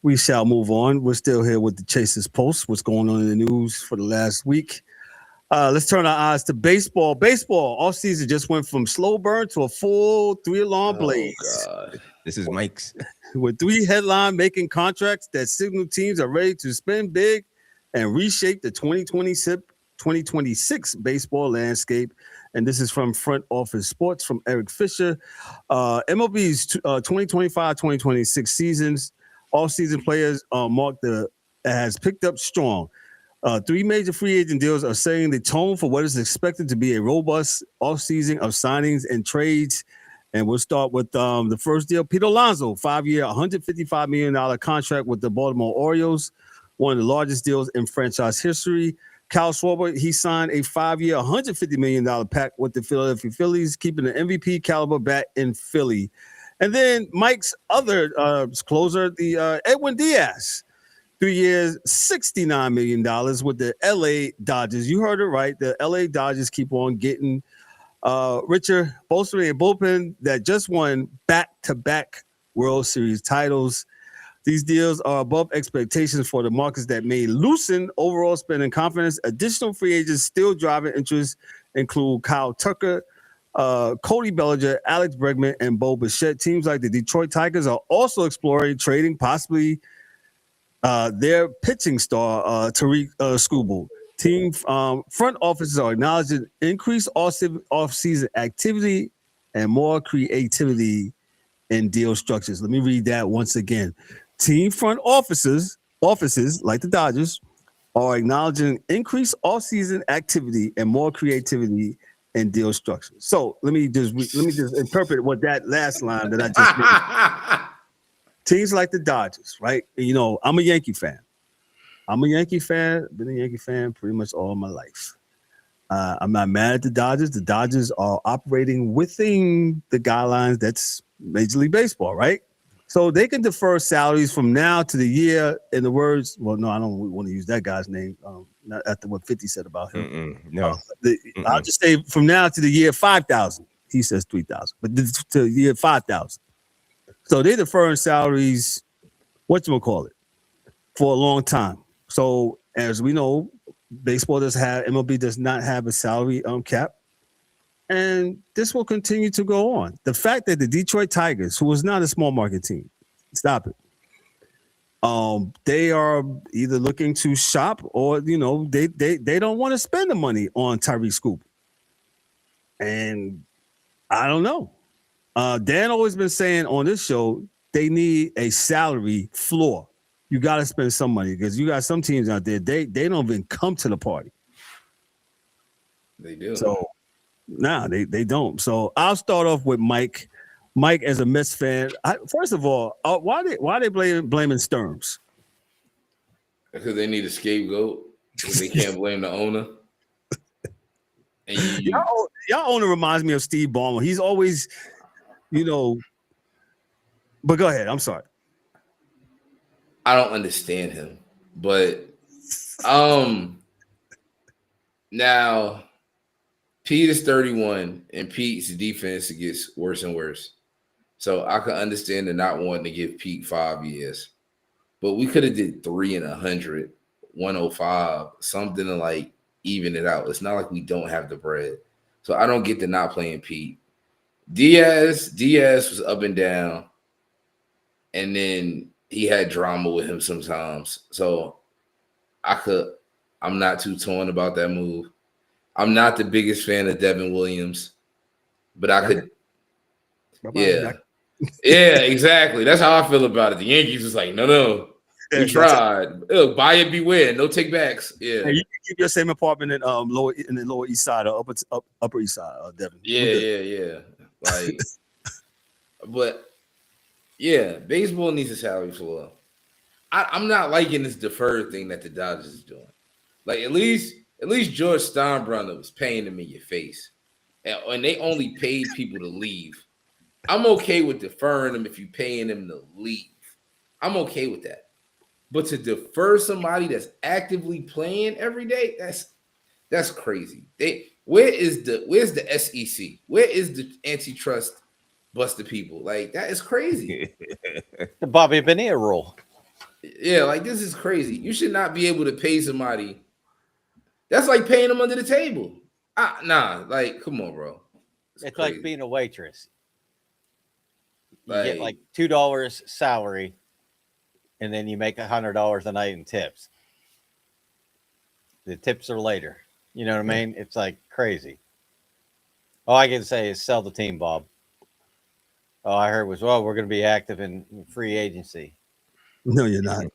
We shall move on. We're still here with the Chasers Post. What's going on in the news for the last week? Let's turn our eyes to baseball. Baseball offseason just went from slow burn to a full 3-alarm blaze. God. This is Mike's. With 3 headline-making contracts that signal teams are ready to spend big and reshape the 2026 baseball landscape. And this is from Front Office Sports from Eric Fisher. MLB's 2025-2026 seasons, all-season players has picked up strong. 3 major free agent deals are setting the tone for what is expected to be a robust offseason of signings and trades. And we'll start with the first deal. Pete Alonso, 5-year, $155 million contract with the Baltimore Orioles, one of the largest deals in franchise history. Kyle Schwarber, he signed a 5-year, $150 million pact with the Philadelphia Phillies, keeping the MVP caliber bat in Philly. And then Mike's other closer, the Edwin Diaz, 3 years, $69 million with the LA Dodgers. You heard it right. The LA Dodgers keep on getting richer, bolstering a bullpen that just won back-to-back World Series titles. These deals are above expectations for the markets that may loosen overall spending confidence. Additional free agents still driving interest include Kyle Tucker, Cody Bellinger, Alex Bregman, and Bo Bichette. Teams like the Detroit Tigers are also exploring trading possibly their pitching star, Tariq Skubal. Team front offices are acknowledging increased off-season activity and more creativity in deal structures. Let me read that once again. Team front offices like the Dodgers are acknowledging increased off-season activity and more creativity in deal structures. So let me just interpret what that last line that I just made. Teams like the Dodgers, right? You know, I'm a Yankee fan. Been a Yankee fan pretty much all my life. I'm not mad at the Dodgers. The Dodgers are operating within the guidelines that's Major League Baseball, right? So they can defer salaries from now to the year, in the words, well, no, I don't want to use that guy's name, not after what 50 said about him. No. I'll just say from now to the year 5,000. He says 3,000, but to the year 5,000. So they're deferring salaries, whatchamacallit, for a long time. So as we know, MLB does not have a salary cap. And this will continue to go on. The fact that the Detroit Tigers, who is not a small market team, stop it. They are either looking to shop or they don't want to spend the money on Tyrese Scoop. And I don't know. Dan always been saying on this show they need a salary floor. You got to spend some money because you got some teams out there they don't even come to the party. They do. So. Nah, they don't. So I'll start off with Mike. Mike, as a Mets fan, first of all, why they blaming Stearns? Because they need a scapegoat. Because they can't blame the owner. And y'all owner reminds me of Steve Ballmer. He's always, But go ahead. I'm sorry. I don't understand him, but now. Pete is 31, and Pete's defense gets worse and worse. So I can understand the not wanting to give Pete 5 years. But we could have did 3 and 100, 105, something to like even it out. It's not like we don't have the bread. So I don't get the not playing Pete. Diaz was up and down. And then he had drama with him sometimes. So I'm not too torn about that move. I'm not the biggest fan of Devin Williams, but I could. Yeah, exactly. That's how I feel about it. The Yankees was like, no, we tried. Look, buyer beware, no takebacks. Yeah, hey, you can keep your same apartment in the Lower East Side or Upper East Side, Devin. Yeah. Like, but yeah, baseball needs a salary floor. I'm not liking this deferred thing that the Dodgers is doing. Like at least George Steinbrenner was paying them in your face. And they only paid people to leave. I'm okay with deferring them if you're paying them to leave. I'm okay with that. But to defer somebody that's actively playing every day, that's crazy. Where's the SEC? Where is the antitrust busted people? Like, that is crazy. The Bobby Bonilla rule. Yeah, like this is crazy. You should not be able to pay somebody. That's like paying them under the table. Like, come on, bro. It's like being a waitress. You get like $2 salary, and then you make $100 a night in tips. The tips are later. You know what I mean? It's like crazy. All I can say is sell the team, Bob. All I heard was, we're going to be active in free agency. No, you're not.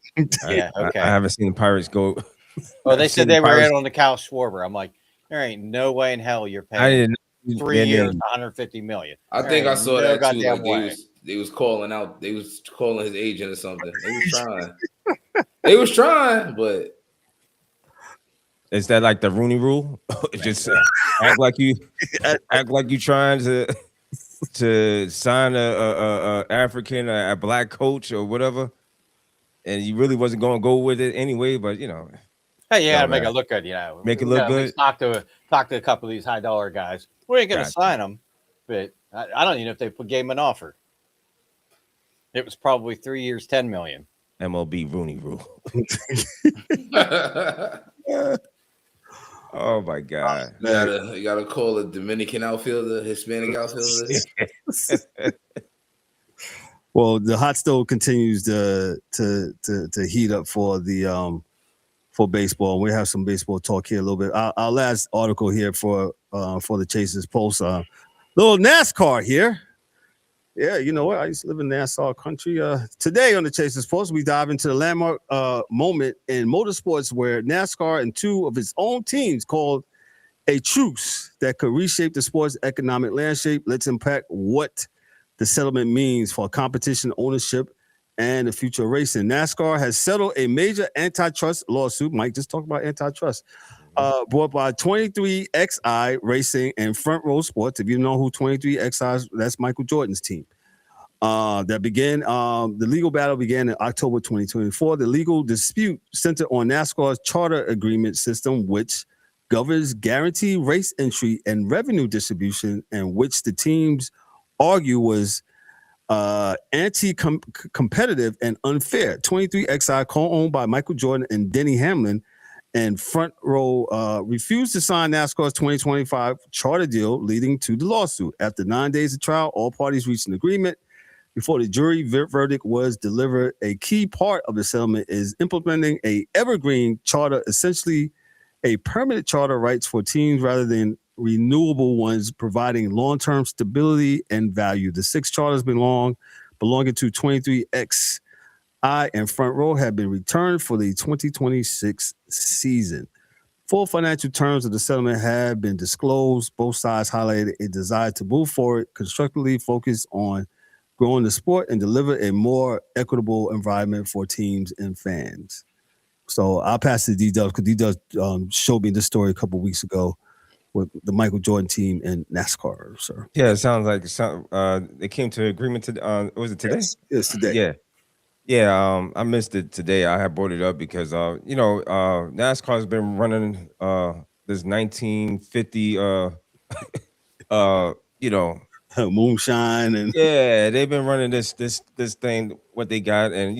Yeah, okay. I haven't seen the Pirates go. Well, they said they were in on the Kyle Schwarber. I'm like, there ain't no way in hell you're paying 3 years, $150 million. I think I saw that too. Like they was calling out. They was calling his agent or something. They was trying, but is that like the Rooney Rule? Just act like you trying to sign a African, a black coach or whatever, and you really wasn't going to go with it anyway. But hey, yeah, make it look good. Make it look good. Talk to a couple of these high dollar guys. We ain't going to sign them, but I don't even know if they gave him an offer. It was probably 3 years, $10 million. MLB Rooney Rule. Oh my God! You gotta call a Dominican outfielder, Hispanic outfielder. Well, the hot stove continues to heat up for the for baseball. We have some baseball talk here a little bit. Our last article here for the Chasers Pulse, little NASCAR here. Yeah, you know what? I used to live in Nassau country. Today on the Chasers Pulse, we dive into the landmark moment in motorsports where NASCAR and two of its own teams called a truce that could reshape the sport's economic landscape. Let's unpack what the settlement means for competition, ownership, and the future of racing. NASCAR has settled a major antitrust lawsuit. Mike just talked about antitrust. Brought by 23XI Racing and Front Row Sports. If you know who 23XI is, that's Michael Jordan's team. The legal battle began in October 2024. The legal dispute centered on NASCAR's charter agreement system, which governs guaranteed race entry and revenue distribution, and which the teams argue was anti-competitive and unfair. 23XI, co-owned by Michael Jordan and Denny Hamlin, and Front Row refused to sign NASCAR's 2025 charter deal, leading to the lawsuit. After 9 days of trial, all parties reached an agreement. Before the jury verdict was delivered, a key part of the settlement is implementing a Evergreen charter, essentially a permanent charter rights for teams rather than renewable ones, providing long-term stability and value. The 6 charters belonging to 23XI and Front Row have been returned for the 2026 season. Full financial terms of the settlement have been disclosed. Both sides highlighted a desire to move forward, constructively focus on growing the sport and deliver a more equitable environment for teams and fans. So I'll pass to D-Dubs because D-Dubs showed me this story a couple of weeks ago with the Michael Jordan team and NASCAR, sir. Yeah, it sounds like they came to agreement was it today? Yes, today. Yeah. I missed it today. I had brought it up because NASCAR's been running this 1950 moonshine and they've been running this thing, what they got, and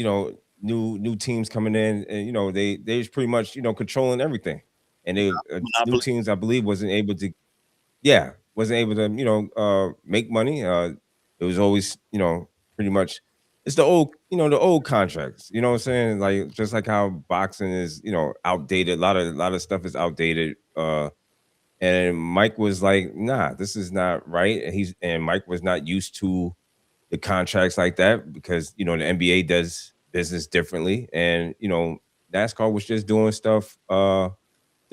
new teams coming in, and they was pretty much controlling everything, and they new teams I believe wasn't able to make money. It was always pretty much it's the old contracts, what I'm saying, like just like how boxing is outdated. A lot of stuff is outdated. And Mike was like, nah, this is not right. And Mike was not used to the contracts like that because, the NBA does business differently. And, NASCAR was just doing stuff the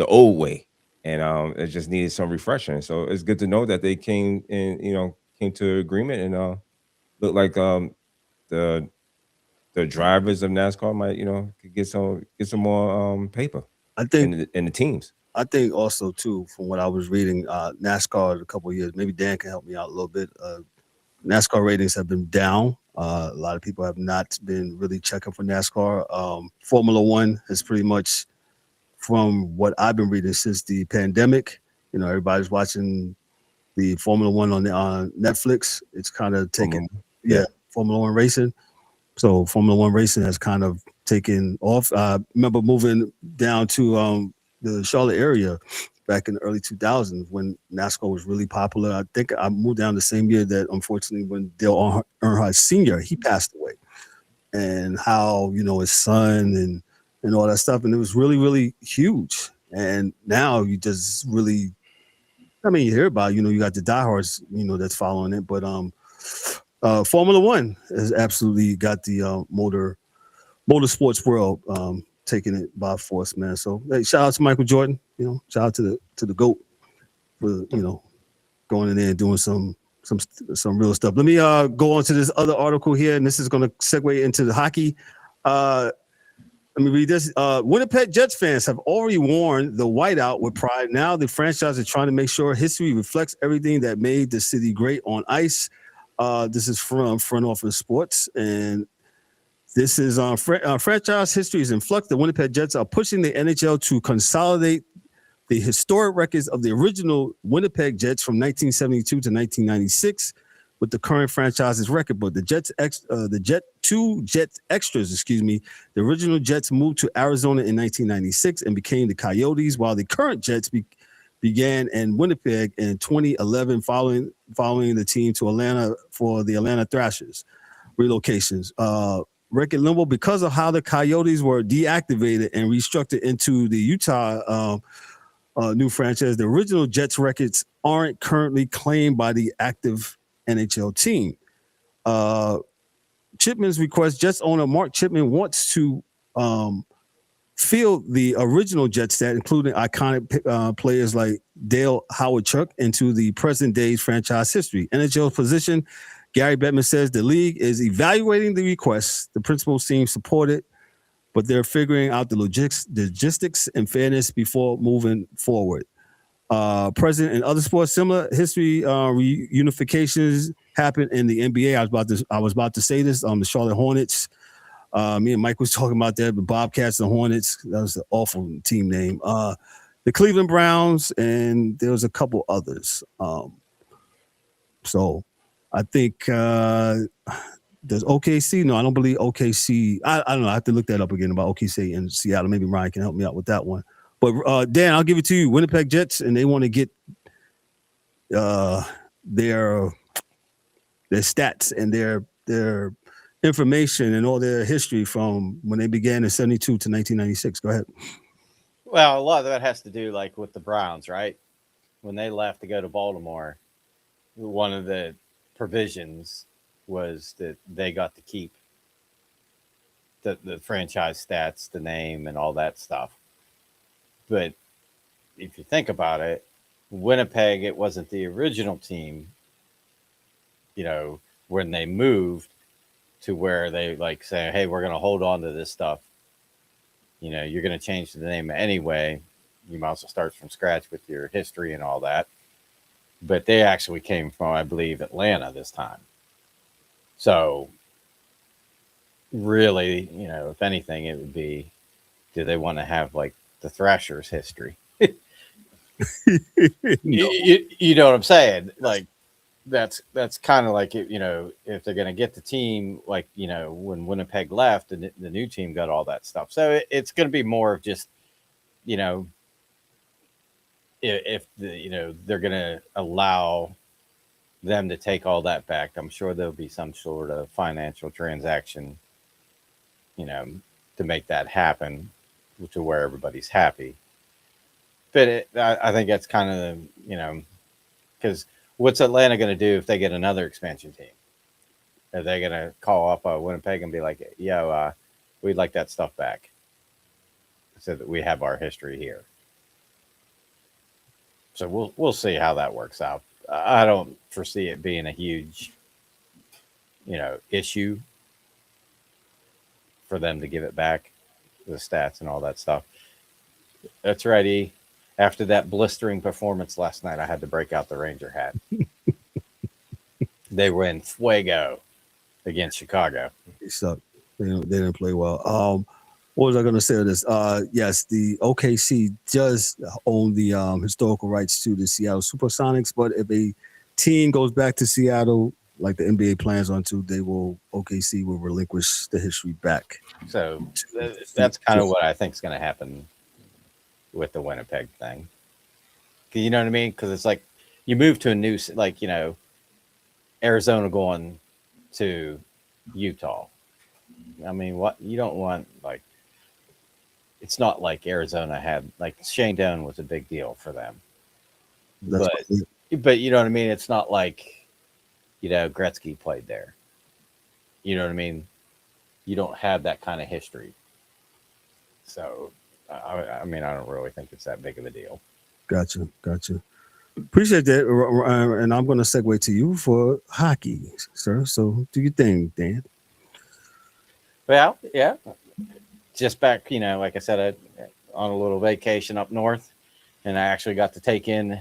old way. And it just needed some refreshing. So it's good to know that they came to agreement and looked like the drivers of NASCAR might, could get some more paper. I think in the teams. I think also too, from what I was reading, NASCAR a couple of years, maybe Dan can help me out a little bit. NASCAR ratings have been down. A lot of people have not been really checking for NASCAR. Formula One has pretty much, from what I've been reading since the pandemic, everybody's watching the Formula One on Netflix. It's kind of taken, Formula One racing. So Formula One racing has kind of taken off. I remember moving down to the Charlotte area back in the early 2000s when NASCAR was really popular. I think I moved down the same year that, unfortunately, when Dale Earnhardt Sr., he passed away. And how, his son and all that stuff. And it was really, really huge. And now you just really, you hear about, you got the diehards, that's following it. But Formula One has absolutely got the motorsports world taking it by force, man. So hey, shout out to Michael Jordan, shout out to the GOAT for going in there and doing some real stuff. Let me go on to this other article here, and this is going to segue into the hockey. Let me read this. Winnipeg Jets fans have already worn the whiteout with pride. Now the franchise is trying to make sure history reflects everything that made the city great on ice. This is from Front Office Sports, and this is franchise history is in flux. The Winnipeg Jets are pushing the NHL to consolidate the historic records of the original Winnipeg Jets from 1972 to 1996 with the current franchise's record book. The Jets extras, the original Jets moved to Arizona in 1996 and became the Coyotes, while the current Jets began in Winnipeg in 2011, following the team to Atlanta for the Atlanta Thrashers relocations. Record limbo because of how the Coyotes were deactivated and restructured into the Utah new franchise. The original Jets records aren't currently claimed by the active NHL team. Chipman's request, Jets owner Mark Chipman wants to field the original Jets stat, including iconic players like Dale Howard-Chuck, into the present day's franchise history. NHL position, Gary Bettman says the league is evaluating the requests. The principals seem supported, but they're figuring out the logistics and fairness before moving forward. President in other sports, similar history reunifications happened in the NBA. I was about to say this. The Charlotte Hornets. Me and Mike was talking about that. The Bobcats and Hornets. That was an awful team name. The Cleveland Browns, and there was a couple others. So I think does OKC? No, I don't believe OKC. I don't know. I have to look that up again about OKC and Seattle. Maybe Ryan can help me out with that one. But Dan, I'll give it to you. Winnipeg Jets, and they want to get their stats and their information and all their history from when they began in 72 to 1996. Go ahead. Well, a lot of that has to do like with the Browns, right? When they left to go to Baltimore, one of the provisions was that they got to keep the franchise stats, the name, and all that stuff. But if you think about it, Winnipeg, it wasn't the original team, you know, when they moved to where they like say, hey, we're going to hold on to this stuff. You know, you're going to change the name anyway. You might as well start from scratch with your history and all that. But they actually came from, I believe, Atlanta this time. So really, you know, if anything, it would be, do they want to have like the Thrashers history? You know what I'm saying? Like, that's kind of like, you know, if they're going to get the team, like, you know, when Winnipeg left and the new team got all that stuff. So it's going to be more of just, you know, if the, you know, they're going to allow them to take all that back, I'm sure there'll be some sort of financial transaction, you know, to make that happen to where everybody's happy. But I think that's kind of, you know, because what's Atlanta going to do if they get another expansion team? Are they going to call up Winnipeg and be like, yo, we'd like that stuff back so that we have our history here? So we'll see how that works out. I don't foresee it being a huge, you know, issue for them to give it back, the stats and all that stuff. That's right, E. After that blistering performance last night, I had to break out the Ranger hat. They were in fuego against Chicago. They sucked. They didn't play well. What was I going to say to this? Yes, the OKC does own the historical rights to the Seattle Supersonics, but if a team goes back to Seattle, like the NBA plans on to, OKC will relinquish the history back. So that's kind of what I think is going to happen with the Winnipeg thing. You know what I mean? Because it's like you move to a new, like, you know, Arizona going to Utah. I mean, what you don't want, like, it's not like Arizona had, like, Shane Doan was a big deal for them. But you know what I mean? It's not like, you know, Gretzky played there. You know what I mean? You don't have that kind of history. So, I mean, I don't really think it's that big of a deal. Gotcha. Appreciate that. And I'm going to segue to you for hockey, sir. So do your thing, Dan. Well, yeah. Just back, you know, like I said, on a little vacation up north, and I actually got to take in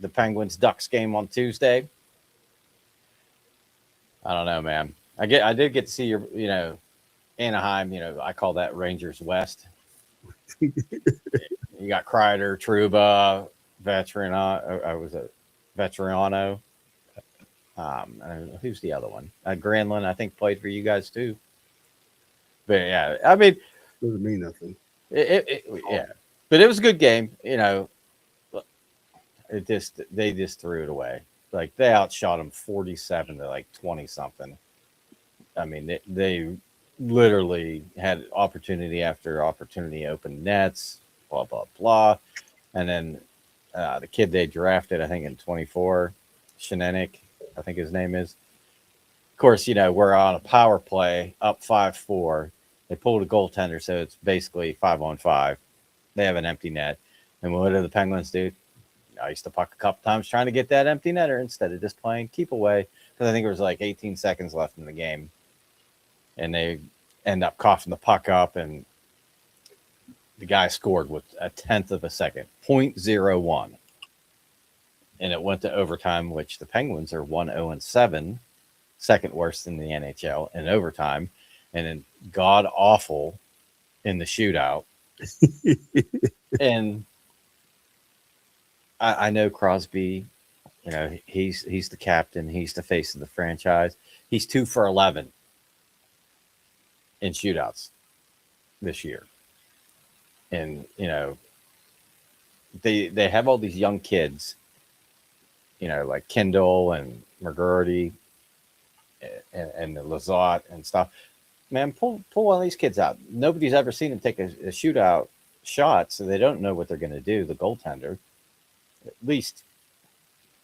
the Penguins-Ducks game on Tuesday. I don't know, man. I did get to see your, you know, Anaheim. You know, I call that Rangers West. You got Kreider, Trouba, Veterano. I was a Veterano. Who's the other one? Granlund, I think, played for you guys too. But yeah, I mean, doesn't mean nothing. Yeah, but it was a good game. You know, they just threw it away. Like, they outshot them 47 to like 20 something. I mean, they literally had opportunity after opportunity, open nets, blah blah blah, and then the kid they drafted, I think in 24, Shenenik, I think his name is. Of course, you know, we're on a power play, up 5-4. They pulled a goaltender, so it's basically 5-on-5. They have an empty net. And what do the Penguins do? I used to puck a couple times trying to get that empty netter instead of just playing keep away, because I think it was like 18 seconds left in the game. And they end up coughing the puck up, and the guy scored with a tenth of a second, 0.01. And it went to overtime, which the Penguins are 1-0-7, second worst in the NHL in overtime, and then god awful in the shootout. And I know Crosby You know, he's the captain. He's the face of the franchise. He's 2 for 11 in shootouts this year. And, you know, they have all these young kids, you know, like Kendall and McGurty and the Lazat and stuff. Man, pull one of these kids out. Nobody's ever seen him take a shootout shot, so they don't know what they're going to do, the goaltender. At least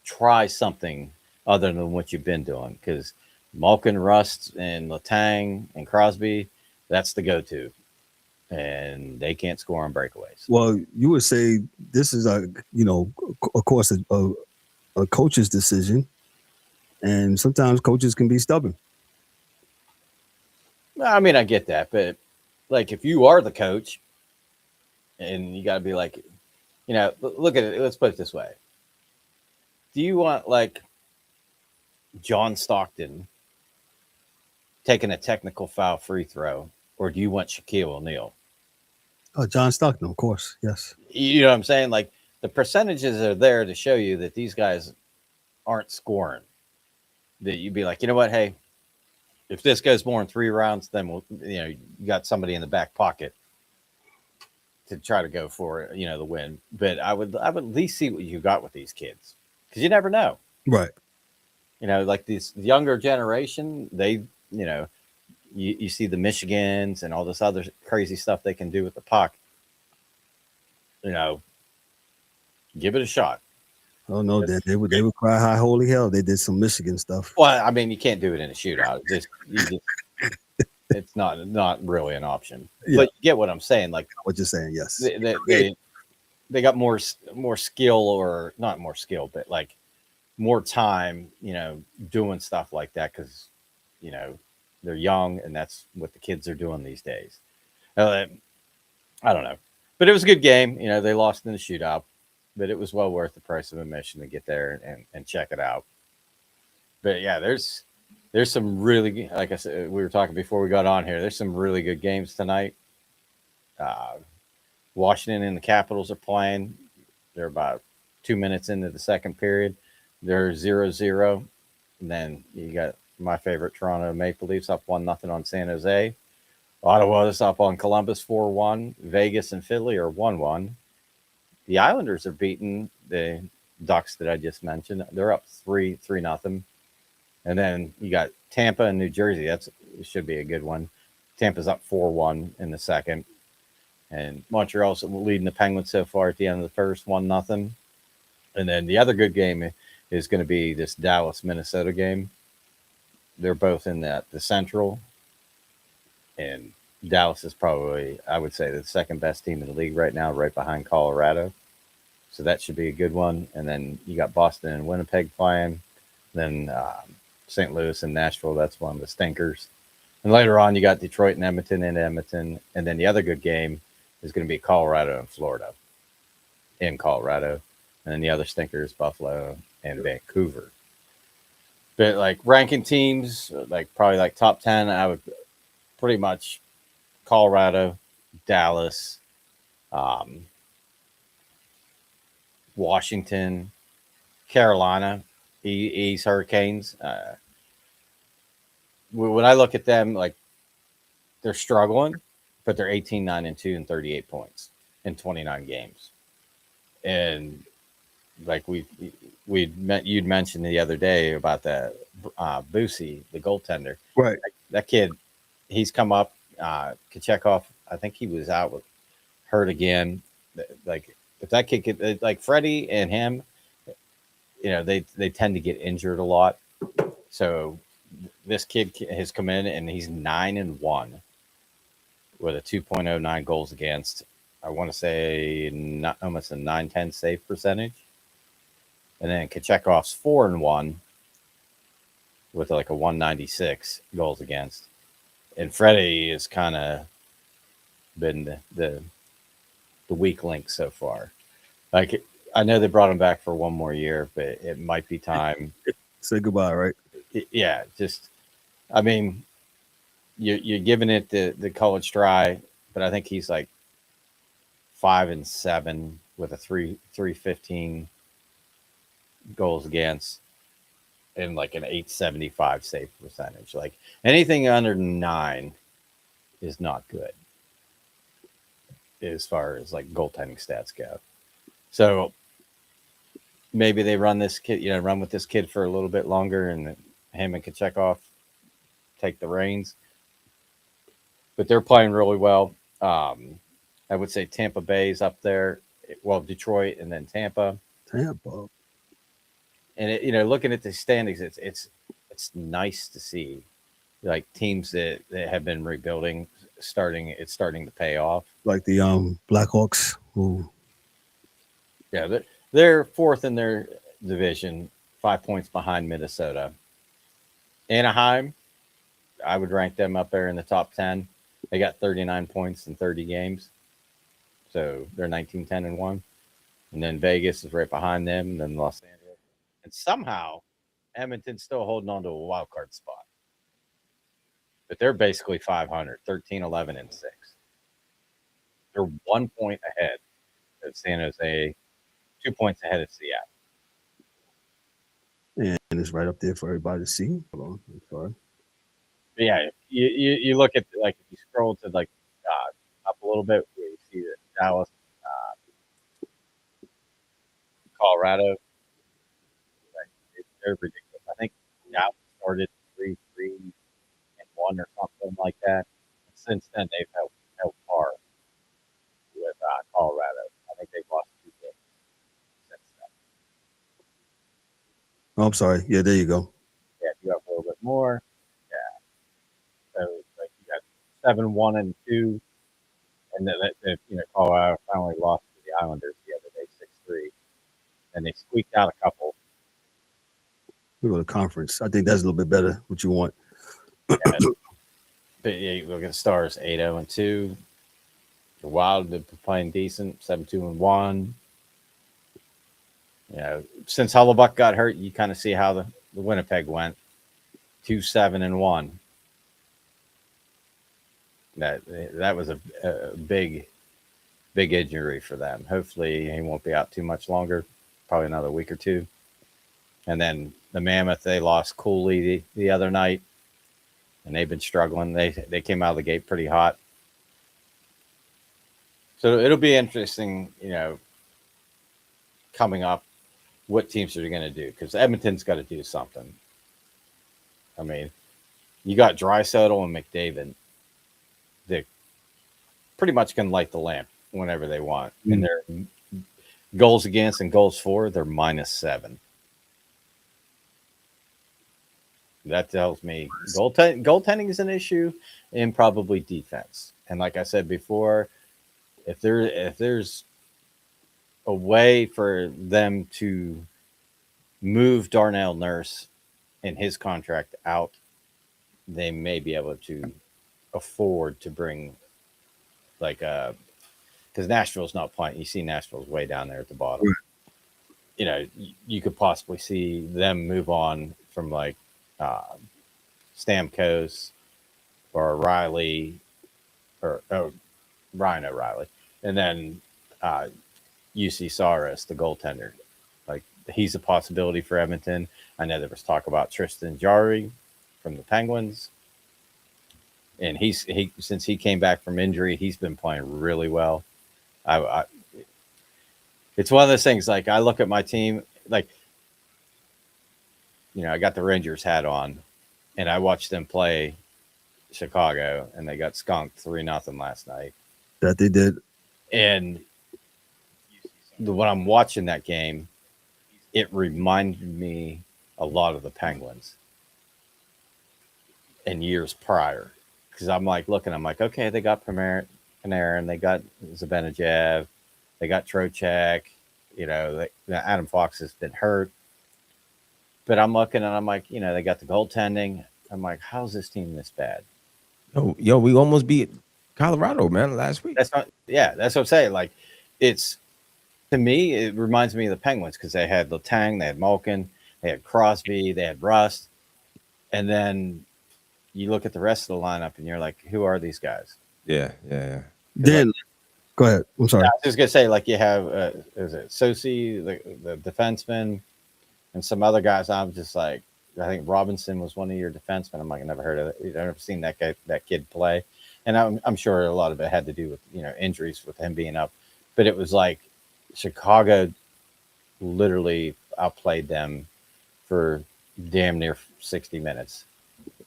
try something other than what you've been doing, because Malkin, Rust, and Letang and Crosby, that's the go-to. And they can't score on breakaways. Well, you would say this is of course, a coach's decision, and sometimes coaches can be stubborn. I mean, I get that, but like, if you are the coach, and you got to be like, you know, look at it. Let's put it this way: do you want like John Stockton taking a technical foul free throw, or do you want Shaquille O'Neal? Oh, John Stockton, of course, yes. You know what I'm saying? Like, the percentages are there to show you that these guys aren't scoring. That you'd be like, you know what? Hey, if this goes more than 3 rounds, then you got somebody in the back pocket to try to go for it, the win. But I would at least see what you got with these kids, because you never know. Right. Like this younger generation, they, you see the Michigans and all this other crazy stuff they can do with the puck. Give it a shot. Oh no, they would cry high holy hell. They did some Michigan stuff. Well, I mean, you can't do it in a shootout. It's not really an option. Yeah. But you get what I'm saying. Like what you're saying, yes. They got more skill, or not more skill, but like more time, doing stuff like that, because they're young, and that's what the kids are doing these days. I don't know, but it was a good game. They lost in the shootout, but it was well worth the price of admission to get there and check it out. But yeah, there's some really, like I said, we were talking before we got on here, there's some really good games tonight. Washington and the Capitals are playing. They're about 2 minutes into the second period. They're 0-0. And then you got my favorite Toronto Maple Leafs up 1-0 on San Jose. Ottawa's up on Columbus 4-1. Vegas and Philly are 1-1. The Islanders are beating the Ducks that I just mentioned. They're up 3-0. And then you got Tampa and New Jersey. It should be a good one. Tampa's up 4-1 in the second. And Montreal's leading the Penguins so far at the end of the first, 1-0. And then the other good game is going to be this Dallas-Minnesota game. They're both in the Central. And Dallas is probably, I would say, the second best team in the league right now, right behind Colorado. So that should be a good one. And then you got Boston and Winnipeg playing. Then St. Louis and Nashville, that's one of the stinkers. And later on, you got Detroit and Edmonton in Edmonton. And then the other good game is going to be Colorado and Florida in Colorado. And then the other stinker is Buffalo and Vancouver. But like ranking teams, like probably like top 10, I would pretty much Colorado, Dallas, Washington, Carolina, East Hurricanes. When I look at them, like they're struggling, but they're 18-9-2 and 38 points in 29 games. And like you'd mentioned the other day about the Boosie, the goaltender. Right. That kid, he's come up. Kachekov, I think he was hurt again. Like if that kid could, like Freddie and him, they tend to get injured a lot. So this kid has come in and he's 9-1 with a 2.09 goals against. I want to say almost a 910 save percentage. And then Kachekov's 4-1 with like a 196 goals against. And Freddie has kind of been the weak link so far. Like I know they brought him back for one more year, but it might be time. Say goodbye, right? Yeah, just I mean, you're giving it the college try, but I think he's like 5-7 with a 3.15 goals against and like an 875 save percentage. Like anything under 9 is not good as far as like goaltending stats go. So maybe they run with this kid for a little bit longer, and him and Kachekov take the reins. But they're playing really well. I would say Tampa Bay's up there. Well, Detroit and then Tampa. And looking at the standings, it's nice to see like teams that have been rebuilding starting to pay off. Like the Blackhawks, who they're fourth in their division, 5 points behind Minnesota. Anaheim, I would rank them up there in the top 10. They got 39 points in 30 games. So they're 19-10-1. And then Vegas is right behind them, and then Los Angeles. And somehow Edmonton's still holding on to a wild card spot. But they're basically 500, 13-11-6. They're 1 point ahead of San Jose, 2 points ahead of Seattle. And it's right up there for everybody to see. Hold on, I'm sorry. But yeah, you look at, like, if you scroll to like up a little bit, you see that Dallas, Colorado, like, they're ridiculous. I think Dallas started 3-3-1 or something like that. And since then, they've held par with Colorado. I think they've lost 2 games since then. Oh, I'm sorry. Yeah, there you go. Yeah, if you have a little bit more. So like you got 7-1-2, and then Colorado finally lost to the Islanders the other day, 6-3, and they squeaked out a couple. We go to conference. I think that's a little bit better. What you want? But yeah, you look at the Stars, 8-0-2. The Wild have been playing decent, 7-2-1. Since Hellebuck got hurt, you kind of see how the Winnipeg went, 2-7-1. That was a big injury for them. Hopefully he won't be out too much longer, probably another week or two. And then the Mammoth, they lost Cooley the other night, and they've been struggling. They came out of the gate pretty hot. So it'll be interesting, coming up, what teams are going to do, because Edmonton's got to do something. I mean, you got Draisaitl and McDavid. They pretty much can light the lamp whenever they want. Mm-hmm. And their goals against and goals for, they're -7. That tells me goaltending is an issue, and probably defense. And like I said before, if there's a way for them to move Darnell Nurse and his contract out, they may be able to afford to bring because Nashville's not playing. You see Nashville's way down there at the bottom. Right. You could possibly see them move on from like Stamkos or Riley or Ryan O'Reilly, and then UC Saros, the goaltender. Like, he's a possibility for Edmonton. I know there was talk about Tristan Jarry from the Penguins. And since he came back from injury, he's been playing really well. It's one of those things, like, I look at my team, like, I got the Rangers hat on, and I watched them play Chicago, and they got skunked 3-0 last night. That they did. And when I'm watching that game, it reminded me a lot of the Penguins in years prior. Because I'm like looking, I'm like, okay, they got Panarin, they got Zibanejad, they got Trocheck, Adam Fox has been hurt. But I'm looking and I'm like, they got the goaltending. I'm like, how's this team this bad? Yo, we almost beat Colorado, man, last week. That's what I'm saying. Like, to me, it reminds me of the Penguins, because they had Letang, they had Malkin, they had Crosby, they had Rust. And then you look at the rest of the lineup and you're like, who are these guys? Yeah. Then, go ahead. I'm sorry. I was just going to say, like, you have, is it Sosi, the defenseman, And some other guys, I'm just like, I think Robinson was one of your defensemen. I'm like, I never heard of it. I've never seen that kid play. And I'm sure a lot of it had to do with, injuries with him being up. But it was like Chicago literally outplayed them for damn near 60 minutes.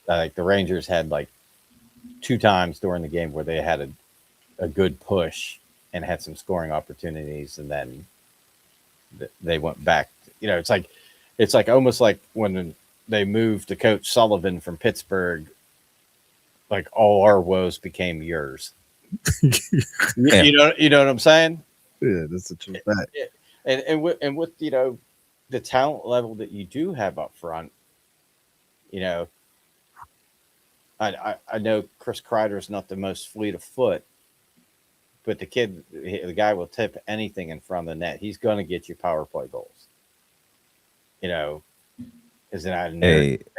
Like the Rangers had like 2 times during the game where they had a good push and had some scoring opportunities, and then they went back. It's like almost like when they moved to Coach Sullivan from Pittsburgh, like all our woes became yours. You know what I'm saying? Yeah, that's a true fact. And with the talent level that you do have up front, I know Chris Kreider's not the most fleet of foot, but the guy will tip anything in front of the net. He's going to get you power play goals. Is it an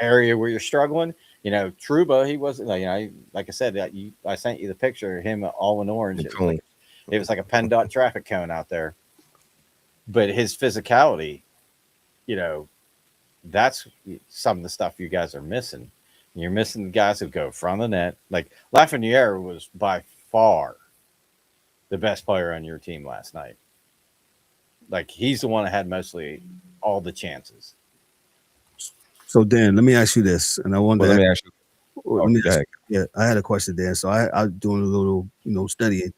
area where you're struggling? Trouba, he wasn't. Like I said, I sent you the picture of him all in orange. It was like a PennDOT traffic cone out there. But his physicality, that's some of the stuff you guys are missing. You're missing the guys who go from the net. Like Lafreniere was by far the best player on your team last night. Like he's the one that had mostly all the chances. So Dan, let me ask you this, and I wanted let me ask you. Yeah, I had a question, Dan. So I'm doing a little, studying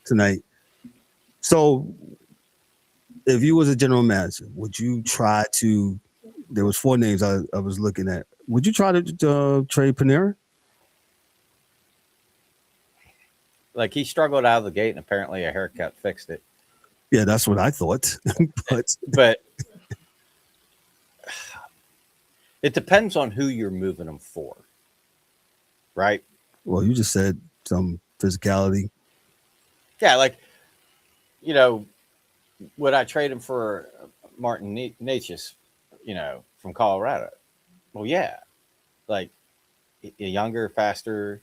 tonight. So if you was a general manager, would you try to? There was 4 names I was looking at. Would you try to trade Panarin? Like he struggled out of the gate, and apparently a haircut fixed it. Yeah, that's what I thought. but it depends on who you're moving them for, right? Well, you just said some physicality. Yeah, like would I trade him for Martin Necas, from Colorado? Well, yeah, like a younger, faster,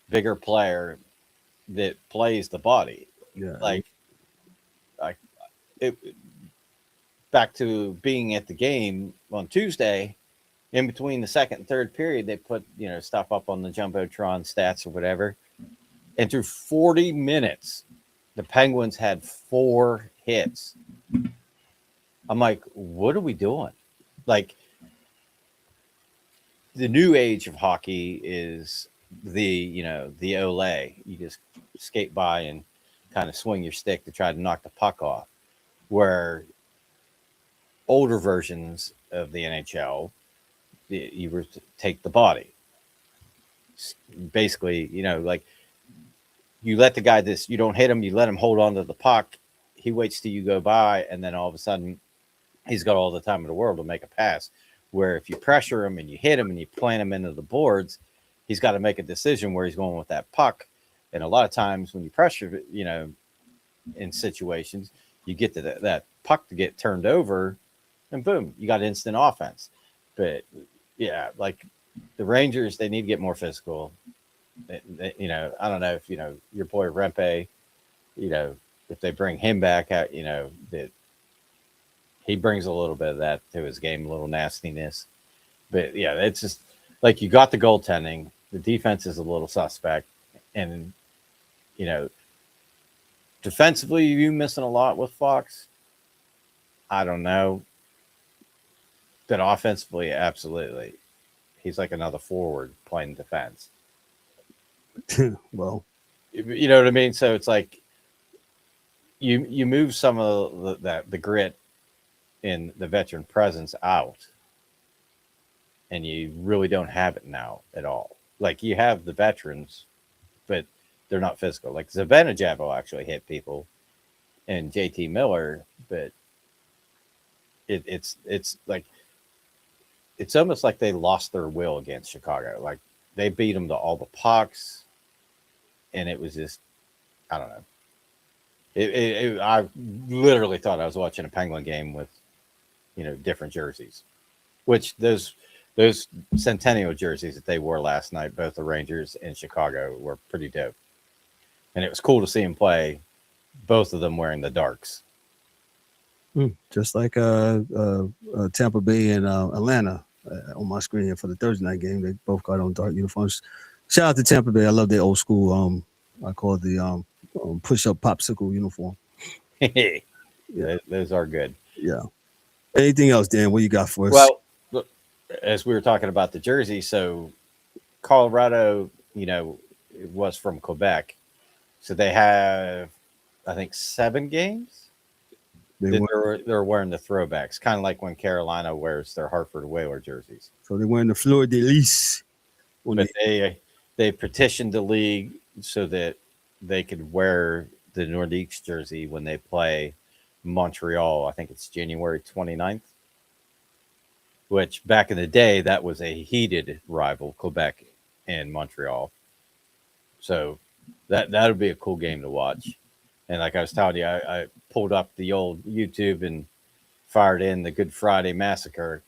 bigger player that plays the body. Yeah, like it. Back to being at the game on Tuesday, in between the second and third period, they put stuff up on the Jumbotron stats or whatever, and through 40 minutes, the Penguins had 4 hits. I'm like, what are we doing? Like, the new age of hockey is the Olay. You just skate by and kind of swing your stick to try to knock the puck off. Where older versions of the NHL, you were to take the body. Basically, like you let the guy you don't hit him, you let him hold on to the puck. He waits till you go by, and then all of a sudden he's got all the time in the world to make a pass. Where if you pressure him and you hit him and you plant him into the boards, he's got to make a decision where he's going with that puck. And a lot of times when you pressure, in situations, you get to that puck to get turned over, and boom, you got instant offense. But yeah, like the Rangers, they need to get more physical. I don't know if your boy Rempe, if they bring him back out, that he brings a little bit of that to his game, a little nastiness. But yeah, it's just like you got the goaltending, the defense is a little suspect, and defensively, you missing a lot with Fox. I don't know. But offensively, absolutely. He's like another forward playing defense. Well, you know what I mean? So it's like you move some of the grit in the veteran presence out, and you really don't have it now at all. Like you have the veterans, but they're not physical. Like Zibanejad will actually hit people, and JT Miller, but it's like it's almost like they lost their will against Chicago. Like they beat them to all the pucks, and it was just, I don't know. I literally thought I was watching a Penguin game with, different jerseys, which those Centennial jerseys that they wore last night, both the Rangers and Chicago, were pretty dope. And it was cool to see him play, both of them wearing the darks. Just like Tampa Bay and Atlanta on my screen here for the Thursday night game. They both got on dark uniforms. Shout out to Tampa Bay. I love their old school. I call it the push-up popsicle uniform. Yeah. Those are good. Yeah. Anything else, Dan? What you got for us? Well, look, as we were talking about the jersey, so Colorado, it was from Quebec. So they have, I think, 7 games. They're wearing the throwbacks, kind of like when Carolina wears their Hartford Whaler jerseys. So they're wearing the Fleur de Lis. But they petitioned the league so that they could wear the Nordiques jersey when they play Montreal. I think it's January 29th, which back in the day, that was a heated rival, Quebec and Montreal. So that would be a cool game to watch. And like I was telling you, I pulled up the old YouTube and fired in the Good Friday Massacre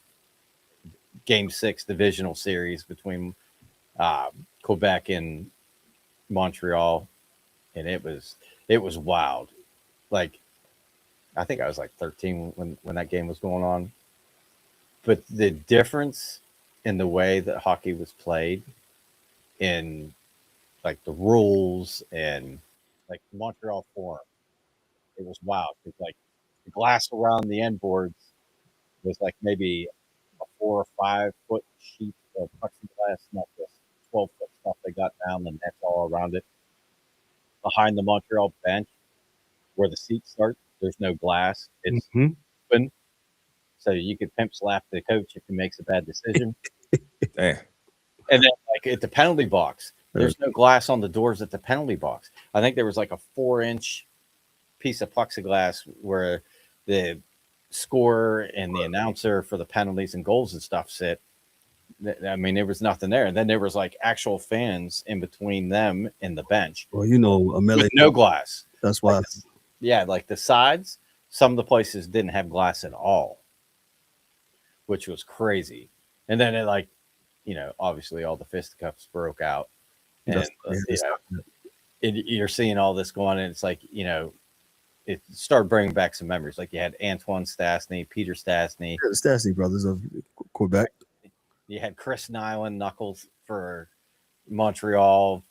Game 6 divisional series between Quebec and Montreal, and it was wild. Like, I think I was like 13 when that game was going on. But the difference in the way that hockey was played, in like the rules and like Montreal Forum, it was wild. It's like the glass around the end boards was like maybe a 4 or 5 foot sheet of plexiglass, not this 12-foot stuff they got down, the nets all around it. Behind the Montreal bench, where the seats start, there's no glass. It's open, so you could pimp slap the coach if he makes a bad decision. Damn. And then, like at the penalty box, there's no glass on the doors at the penalty box. I think there was like a 4-inch piece of plexiglass where the scorer and the announcer for the penalties and goals and stuff sit. I mean, there was nothing there. And then there was like actual fans in between them and the bench. Well, with no glass. That's why. Like the sides, some of the places didn't have glass at all, which was crazy. And then it obviously all the fisticuffs broke out. And you're seeing all this going on, and it's like, it started bringing back some memories. Like you had Antoine Stastny, Peter Stastny. The Stastny brothers of Quebec. You had Chris Nyland, Knuckles for Montreal,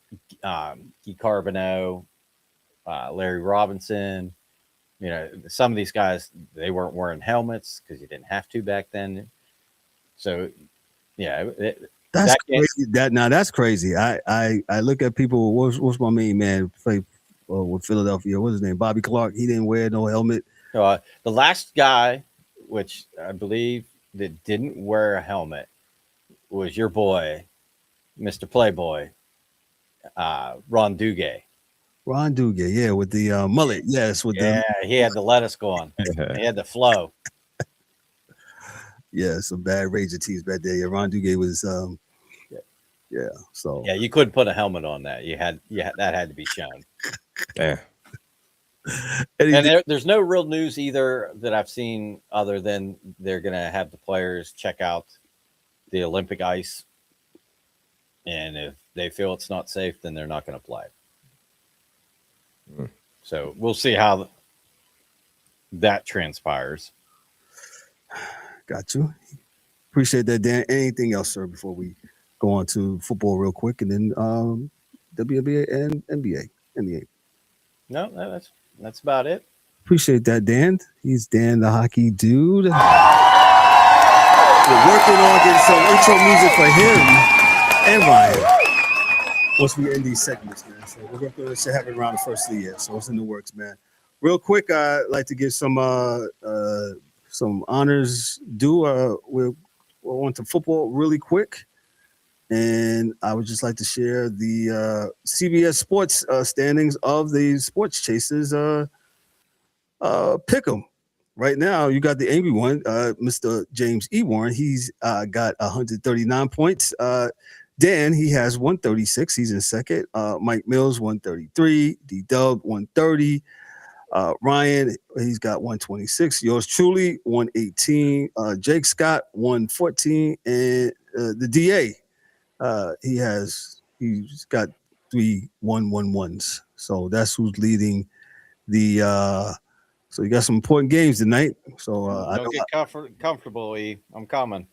Guy Carbonneau, Larry Robinson. Some of these guys, they weren't wearing helmets because you didn't have to back then. So, yeah. That's crazy. That's crazy. I look at people. What's my main man play with Philadelphia? What's his name? Bobby Clark. He didn't wear no helmet. The last guy, which I believe that didn't wear a helmet, was your boy, Mr. Playboy, Ron Duguay. Ron Duguay, yeah, with the mullet. Yes, he had the lettuce going. He had the flow. Yeah, some bad Ranger teams back there. Yeah, Ron Duguay was so you couldn't put a helmet on that. You had that had to be shown. Yeah. And there's no real news either that I've seen other than they're gonna have the players check out the Olympic ice, and if they feel it's not safe, then they're not going to play. So we'll see how that transpires. Got you. Appreciate that, Dan. Anything else, sir, before we go on to football real quick, and then WNBA and NBA? No, that's about it. Appreciate that, Dan. He's Dan, the hockey dude. We're working on getting some intro music for him and Ryan once we end these segments, man. So we're working on this to have it around the first of the year. So it's in the works, man. Real quick, I'd like to give some honors due. We're on to football really quick. And I would just like to share the CBS Sports standings of the Sports Chasers pick'em. Right now, you got the angry one, Mr. James E. Warren. He's got 139 points. Dan, he has 136. He's in second. Mike Mills, 133. D-Dub, 130. Ryan, he's got 126. Yours truly, 118. Jake Scott, 114. And the DA, he's got 3 111s. So that's who's leading the So you got some important games tonight. So don't get comfortable, E. I'm coming.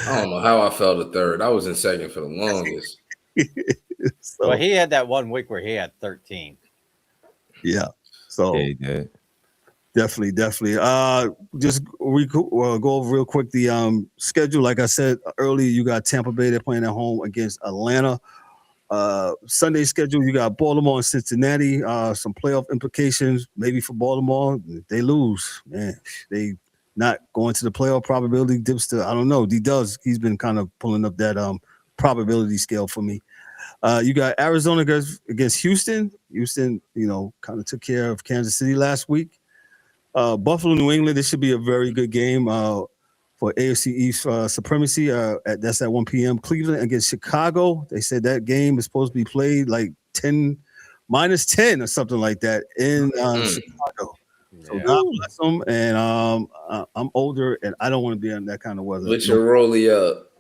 I don't know how I fell to third. I was in second for the longest. So, well, he had that one week where he had 13. Yeah. So Yeah, he did. definitely. Just go over real quick the schedule. Like I said earlier, you got Tampa Bay. They're playing at home against Atlanta. Sunday schedule, you got Baltimore and Cincinnati. Some playoff implications maybe for Baltimore. If they lose, man, they not going to the playoff probability dips to, I don't know. He's been kind of pulling up that probability scale for me. You got Arizona against Houston. Houston, kind of took care of Kansas City last week. Buffalo, New England, this should be a very good game for AFC East supremacy. That's at 1 p.m. Cleveland against Chicago. They said that game is supposed to be played like -10 or something like that in Chicago. So God bless them. And I'm older and I don't want to be in that kind of weather. Put your rollie up.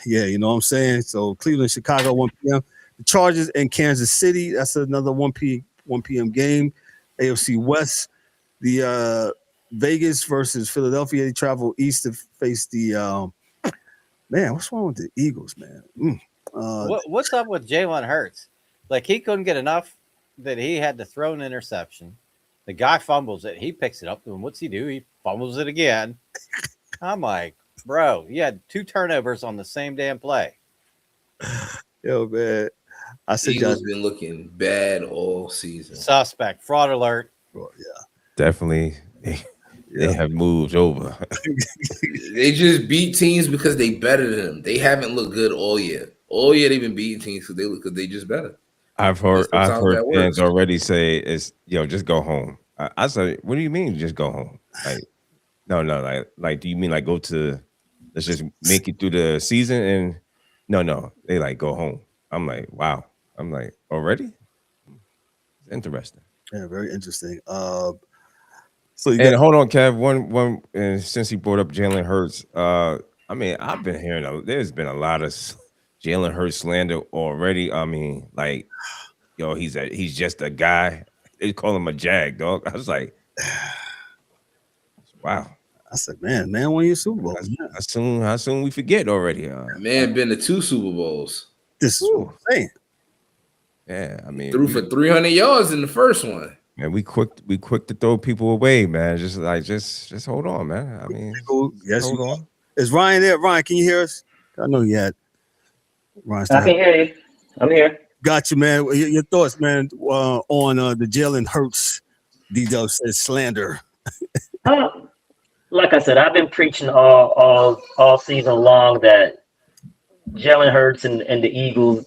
Yeah, you know what I'm saying? So Cleveland, Chicago, 1 p.m. The Chargers and Kansas City. That's another 1 p.m. game. AFC West. The Vegas versus Philadelphia. They travel east to face the man. What's wrong with the Eagles, man? What's up with Jalen Hurts? Like he couldn't get enough that he had to throw an interception. The guy fumbles it. He picks it up. And what's he do? He fumbles it again. I'm like, bro, you had 2 turnovers on the same damn play. Yo, man. I said Eagles been looking bad all season. Suspect. Fraud alert. Oh, yeah. Definitely. They have moved over. They just beat teams because they better than them. They haven't looked good all year. All year they've been beating teams because they just better. I've heard fans already say it's just go home. I said, what do you mean just go home? Like, no, like do you mean like go to let's just make it through the season? And no, they like go home. I'm like, wow. I'm like, already? Interesting. Yeah, very interesting. So hold on, Kev. One, and since he brought up Jalen Hurts, I mean, I've been hearing there's been a lot of Jalen Hurts slander already. I mean, like, he's just a guy. They call him a jag, dog. I was like, wow. I said, man won your Super Bowl. How soon we forget already? Man, been to 2 Super Bowls. This is what I'm saying. Yeah, I mean, threw for 300 yards in the first one. Man, we quick to throw people away, man. Just hold on, man. I mean, yes, hold on. Is Ryan there? Ryan, can you hear us? I know you had. I can hear you. I'm here. Got you, man. Your thoughts, man, on the Jalen Hurts, D-Dub says slander. Like I said, I've been preaching all season long that Jalen Hurts and the Eagles.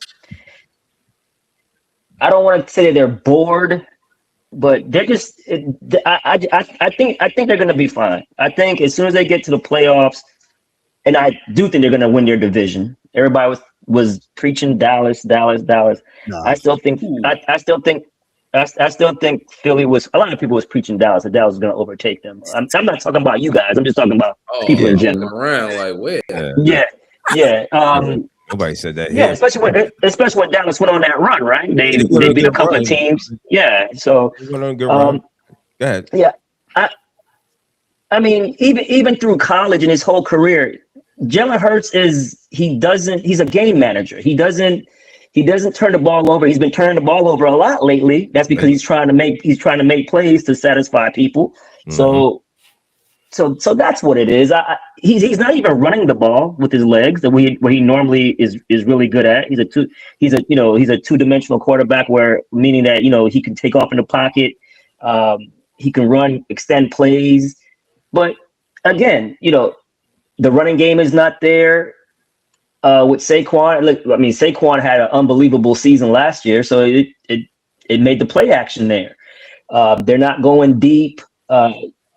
I don't want to say they're bored, but they're just. I think they're going to be fine. I think as soon as they get to the playoffs, and I do think they're going to win their division. Everybody was preaching Dallas. No. I still think Philly was. A lot of people was preaching Dallas. That Dallas was going to overtake them. I'm not talking about you guys. I'm just talking about people in general. Around like where? Yeah. Nobody said that. Yeah, especially when Dallas went on that run, right? They beat a couple of teams. Yeah. So go ahead. Yeah. I mean, even through college and his whole career, Jalen Hurts he's a game manager. He doesn't turn the ball over. He's been turning the ball over a lot lately. That's because he's trying to make plays to satisfy people. Mm-hmm. So that's what it is. He's not even running the ball with his legs where he normally is really good at. He's a two-dimensional quarterback meaning that he can take off in the pocket. He can run, extend plays. But again, the running game is not there. With Saquon, Saquon had an unbelievable season last year, so it made the play action there. They're not going deep.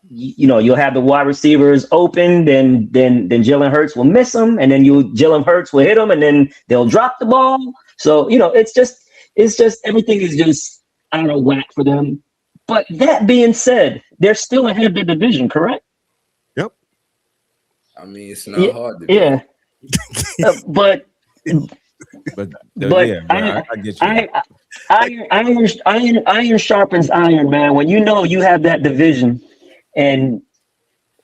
You'll have the wide receivers open, then Jalen Hurts will miss them, and then Jalen Hurts will hit them, and then they'll drop the ball. So it's just everything is just out of whack for them. But that being said, they're still ahead of the division, correct? Yep. I mean, it's not hard to do. Yeah. But But But I get you. iron sharpens iron, man. When you know you have that division, and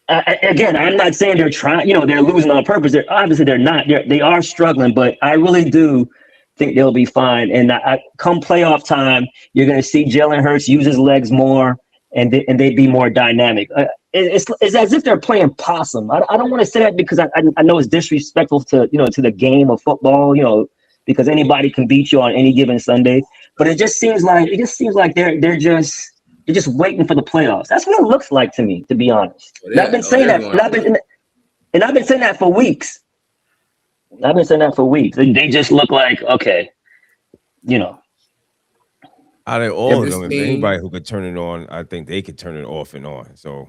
again, I'm not saying they're trying, they're losing on purpose. Obviously they're not. They are struggling, but I really do think they'll be fine. And come playoff time, you're going to see Jalen Hurts use his legs more, and they'd be more dynamic. It's as if they're playing possum. I don't want to say that because I know it's disrespectful to to the game of football, because anybody can beat you on any given Sunday. But it just seems like they're just waiting for the playoffs. That's what it looks like to me, to be honest. And I've been saying that, and I've been saying that for weeks. They just look like, okay, Out of all of them, if anybody who could turn it on, I think they could turn it off and on. So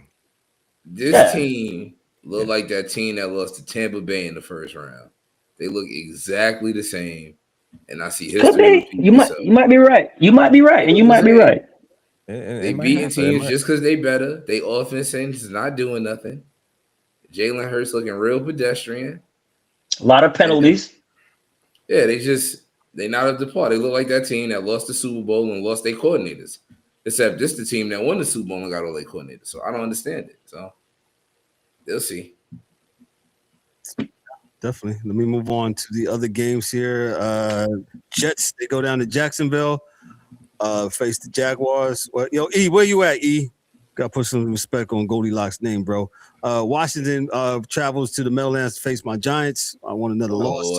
this team look like that team that lost to Tampa Bay in the first round. They look exactly the same, and I see history. You might be right. You might be right, and you might be right. They beating teams just because they better. They offense is not doing nothing. Jalen Hurts looking real pedestrian. A lot of penalties. Yeah, they not up to par. They look like that team that lost the Super Bowl and lost their coordinators. Except this the team that won the Super Bowl and got all their coordinators. So I don't understand it. So they'll see. Definitely. Let me move on to the other games here. Jets, they go down to Jacksonville. Face the Jaguars. Well, E, where you at, E? Got to put some respect on Goldilocks' name, bro. Washington travels to the Meadowlands to face my Giants. I want another loss.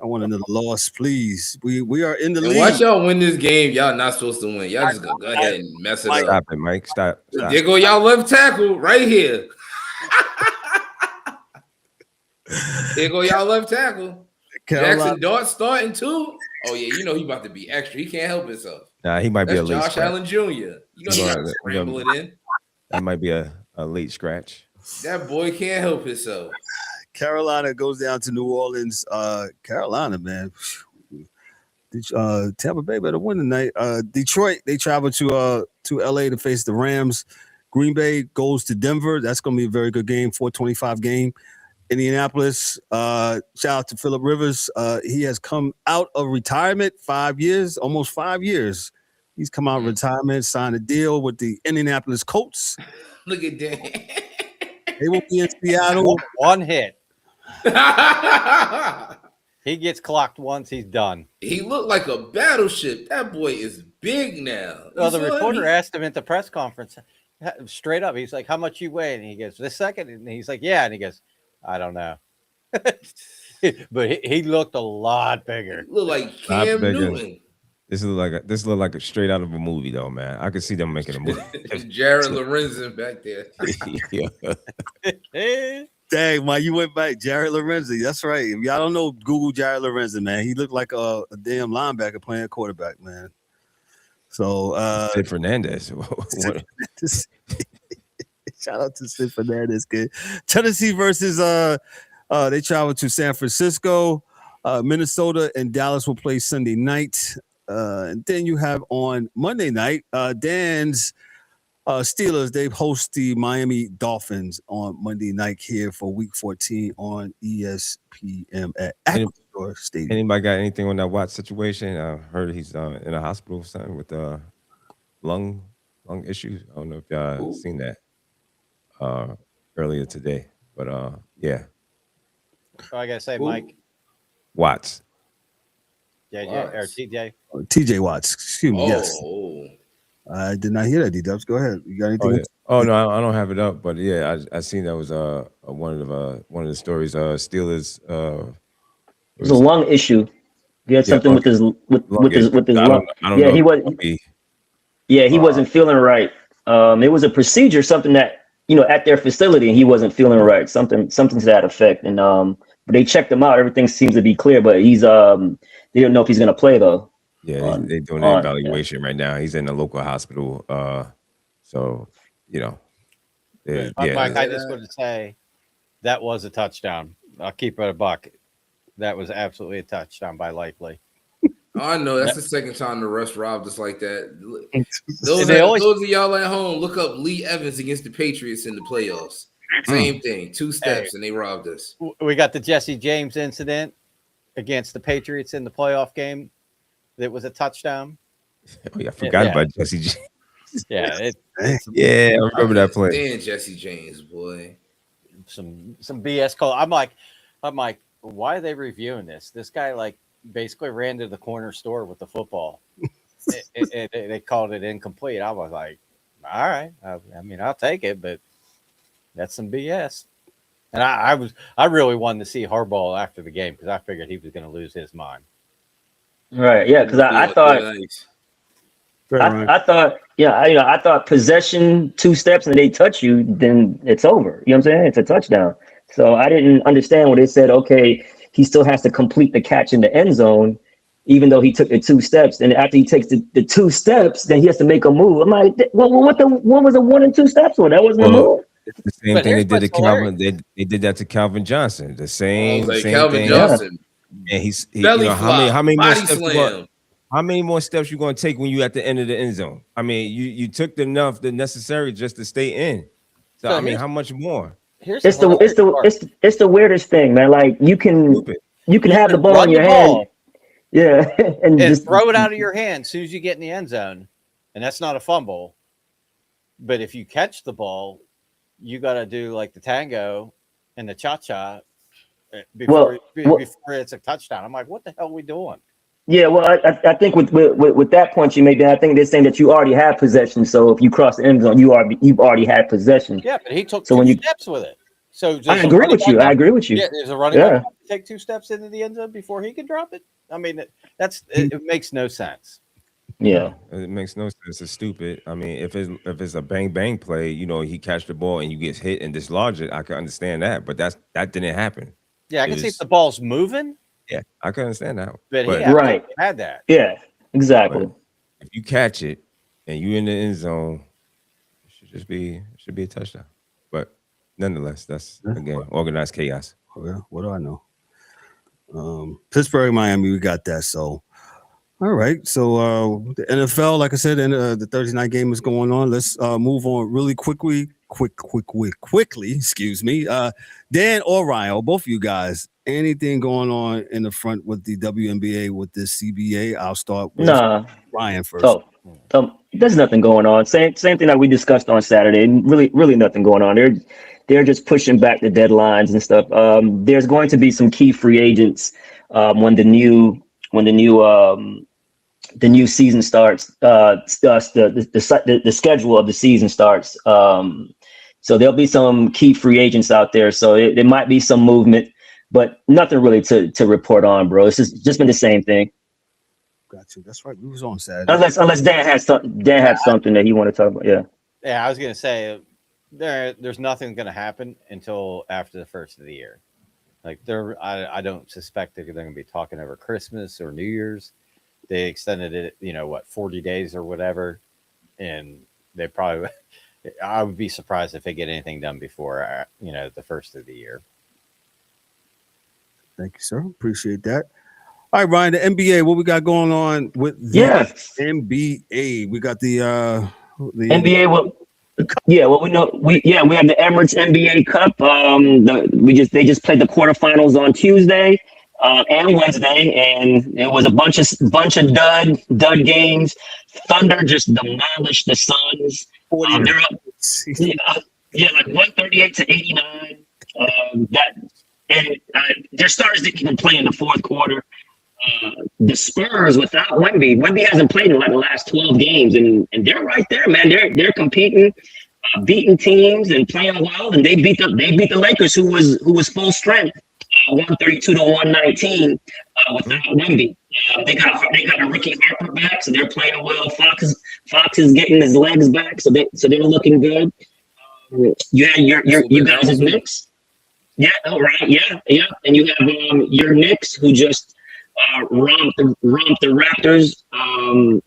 I want another loss, please. We are in the league. Watch y'all win this game. Y'all not supposed to win. Y'all just go ahead and mess it up. Stop it, Mike. Stop. There go y'all left tackle right here. There go y'all left tackle. Jackson Dart starting too. Oh yeah, he about to be extra. He can't help himself. Nah, he might be a late Josh scratch. Allen Jr. He got to scramble it in. That might be a late scratch. That boy can't help himself. Carolina goes down to New Orleans. Carolina, man. Tampa Bay better win tonight. Detroit, they travel to LA to face the Rams. Green Bay goes to Denver. That's going to be a very good game, 425 game. Indianapolis, shout out to Phillip Rivers. He has come out of retirement, 5 years, almost 5 years. He's come out of retirement, signed a deal with the Indianapolis Colts. Look at that. They will be in Seattle. One hit. He gets clocked once, he's done. He looked like a battleship. That boy is big now. Well, the reporter asked him at the press conference, straight up, he's like, how much you weigh? And he goes, this second? And he's like, yeah. And he goes, I don't know. But he looked a lot bigger. Looked like Cam Newton. This look like a straight out of a movie, though, man. I could see them making a movie. Jared Lorenzen back there. Dang, man, you went back. Jared Lorenzen. That's right. If y'all don't know, Google Jared Lorenzen, man. He looked like a damn linebacker playing quarterback, man. So Sid Fernandez. Shout out to Sid Fernandez, kid. Tennessee versus they travel to San Francisco. Minnesota and Dallas will play Sunday night. And then you have on Monday night, Dan's Steelers, they host the Miami Dolphins on Monday night here for Week 14 on ESPN at Acrisure Stadium. Anybody got anything on that Watts situation? I heard he's in a hospital or something with lung issues. I don't know if y'all seen that earlier today, but yeah. So I gotta say, Mike Watts. Yeah, or TJ. TJ Watts, excuse me. Yes. I did not hear that, D-Dubs. Go ahead. You got anything? Oh no, I don't have it up, but yeah, I seen that was one of the stories. Steelers. It was a lung issue. He had something with his lung. Yeah, he was. Yeah, he wasn't feeling right. It was a procedure, something that at their facility, and he wasn't feeling right. Something to that effect. And but they checked him out. Everything seems to be clear, but he's they don't know if he's gonna play though. Yeah, they're doing an evaluation right now. He's in a local hospital. So Mike, I just want to say that was a touchdown. I'll keep it a buck. That was absolutely a touchdown by Likely. I know that's the second time the refs robbed us like that. Those of y'all at home, look up Lee Evans against the Patriots in the playoffs. Same thing, 2 steps, and they robbed us. We got the Jesse James incident. against the Patriots in the playoff game that was a touchdown. Oh, yeah, I forgot about Jesse James. Yeah, I remember that play. Stand Jesse James, boy. Some BS call. I'm like, why are they reviewing this? This guy like basically ran to the corner store with the football. They called it incomplete. I was like, all right. I mean, I'll take it, but that's some BS. And I really wanted to see Harbaugh after the game because I figured he was going to lose his mind. Right. Yeah. Because I thought. I thought possession 2 steps and they touch you, then it's over. You know what I'm saying? It's a touchdown. So I didn't understand when they said, okay, he still has to complete the catch in the end zone, even though he took the 2 steps. And after he takes the 2 steps, then he has to make a move. I'm like, what was the 1 and 2 steps for? That wasn't a move. It's the same thing they did to Calvin. They did that to Calvin Johnson. The same Calvin thing. Johnson. And he Belly flop, how many more steps slam. how many more steps you going to take when you at the end of the end zone? I mean, you took the necessary just to stay in. So I mean, how much more? It's the weirdest thing, man. Like you can have the ball in your hand. Yeah. and just throw it out of your hand as soon as you get in the end zone. And that's not a fumble. But if you catch the ball, you got to do like the tango and the cha-cha before it's a touchdown. I'm like, what the hell are we doing? Yeah, well, I think with that point you made, I think they're saying that you already have possession. So if you cross the end zone, you've already had possession. Yeah, but he took 2 steps with it. So I agree with you. Yeah, there's a running back to take 2 steps into the end zone before he can drop it. I mean, it makes no sense. Yeah, it makes no sense. It's stupid. I mean, if it's a bang bang play, you know, he catch the ball and you get hit and dislodge it, I can understand that. But that didn't happen. Yeah, I can see if the ball's moving. Yeah, I can understand that. But he had that. Yeah, exactly. But if you catch it and you in the end zone, it should be a touchdown. But nonetheless, that's again organized chaos. Well, what do I know? Pittsburgh, Miami, we got that. So, all right. So the NFL, like I said, and the Thursday night game is going on. Let's move on really quickly. Excuse me. Dan or Ryan, both of you guys, anything going on in the front with the WNBA with this CBA? I'll start with Ryan first. There's nothing going on. Same thing that we discussed on Saturday. Really nothing going on. They're just pushing back the deadlines and stuff. There's going to be some key free agents when the new season starts. The schedule of the season starts. So there'll be some key free agents out there. So there might be some movement, but nothing really to report on, bro. It's just been the same thing. Got you. That's right. We was on Saturday. Unless Dan had something that he wanted to talk about. Yeah. Yeah, I was gonna say there's nothing gonna happen until after the first of the year. Like I don't suspect that they're gonna be talking over Christmas or New Year's. They extended it, 40 days or whatever, and they probably. I would be surprised if they get anything done before, the first of the year. Thank you, sir. Appreciate that. All right, Ryan, the NBA, what we got going on with the NBA? We got the NBA. We have the Emirates NBA Cup. They just played the quarterfinals on Tuesday and Wednesday, and it was a bunch of dud games. Thunder just demolished the Suns. They're up, like 138 to 89. Their starters didn't even play in the fourth quarter. The Spurs without Wemby hasn't played in like the last 12 games, and they're right there, man. They're competing, beating teams and playing well, and they beat the Lakers, who was full strength, 132 to 119 without Wemby. They got a rookie Harper back, so they're playing well. Fox is getting his legs back, so they're looking good. You guys' Knicks. Yeah, right. Yeah, and you have your Knicks, who just romped the Raptors, and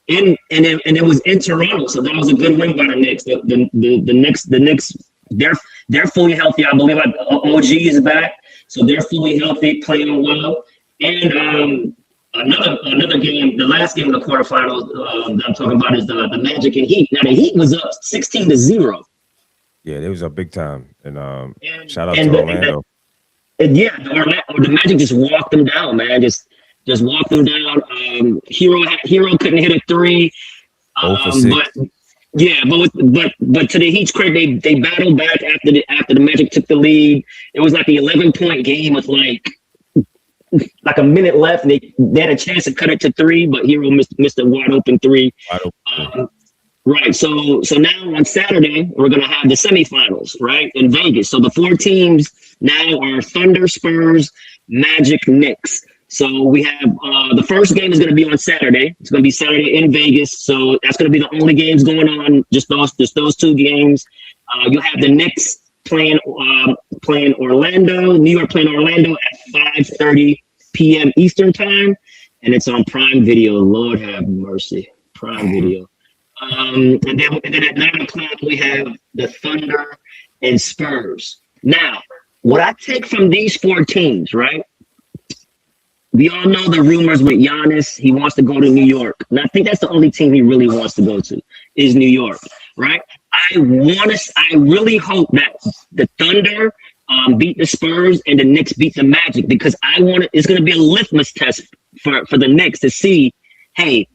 it was in Toronto, so that was a good win by the Knicks. The Knicks, they're fully healthy. I believe OG is back, so they're fully healthy, playing well. And another game, the last game of the quarterfinals that I'm talking about is the Magic and Heat. Now the Heat was up 16-0. Yeah, it was a big time, and shout out to Orlando. And yeah, the Magic just walked them down, man. Just walked them down. Hero couldn't hit a three. But yeah, but to the Heat's credit, they battled back after the Magic took the lead. It was like the 11-point game with like a minute left. And they had a chance to cut it to three, but Hero missed a wide open three. Right. So now on Saturday we're gonna have the semifinals, right, in Vegas. So the 4 teams now are Thunder, Spurs, Magic, Knicks. So we have the first game is going to be on Saturday. It's going to be Saturday in Vegas. So that's going to be the only games going on. Just those 2 games. You'll have the Knicks playing Orlando, New York playing Orlando at 5:30 p.m. Eastern time, and it's on Prime Video. Lord have mercy, Prime Video. And then at 9 o'clock we have the Thunder and Spurs. Now, what I take from these 4 teams, right? We all know the rumors with Giannis. He wants to go to New York. And I think that's the only team he really wants to go to is New York, right? I really hope that the Thunder beat the Spurs and the Knicks beat the Magic, because it's going to be a litmus test for the Knicks to see, hey,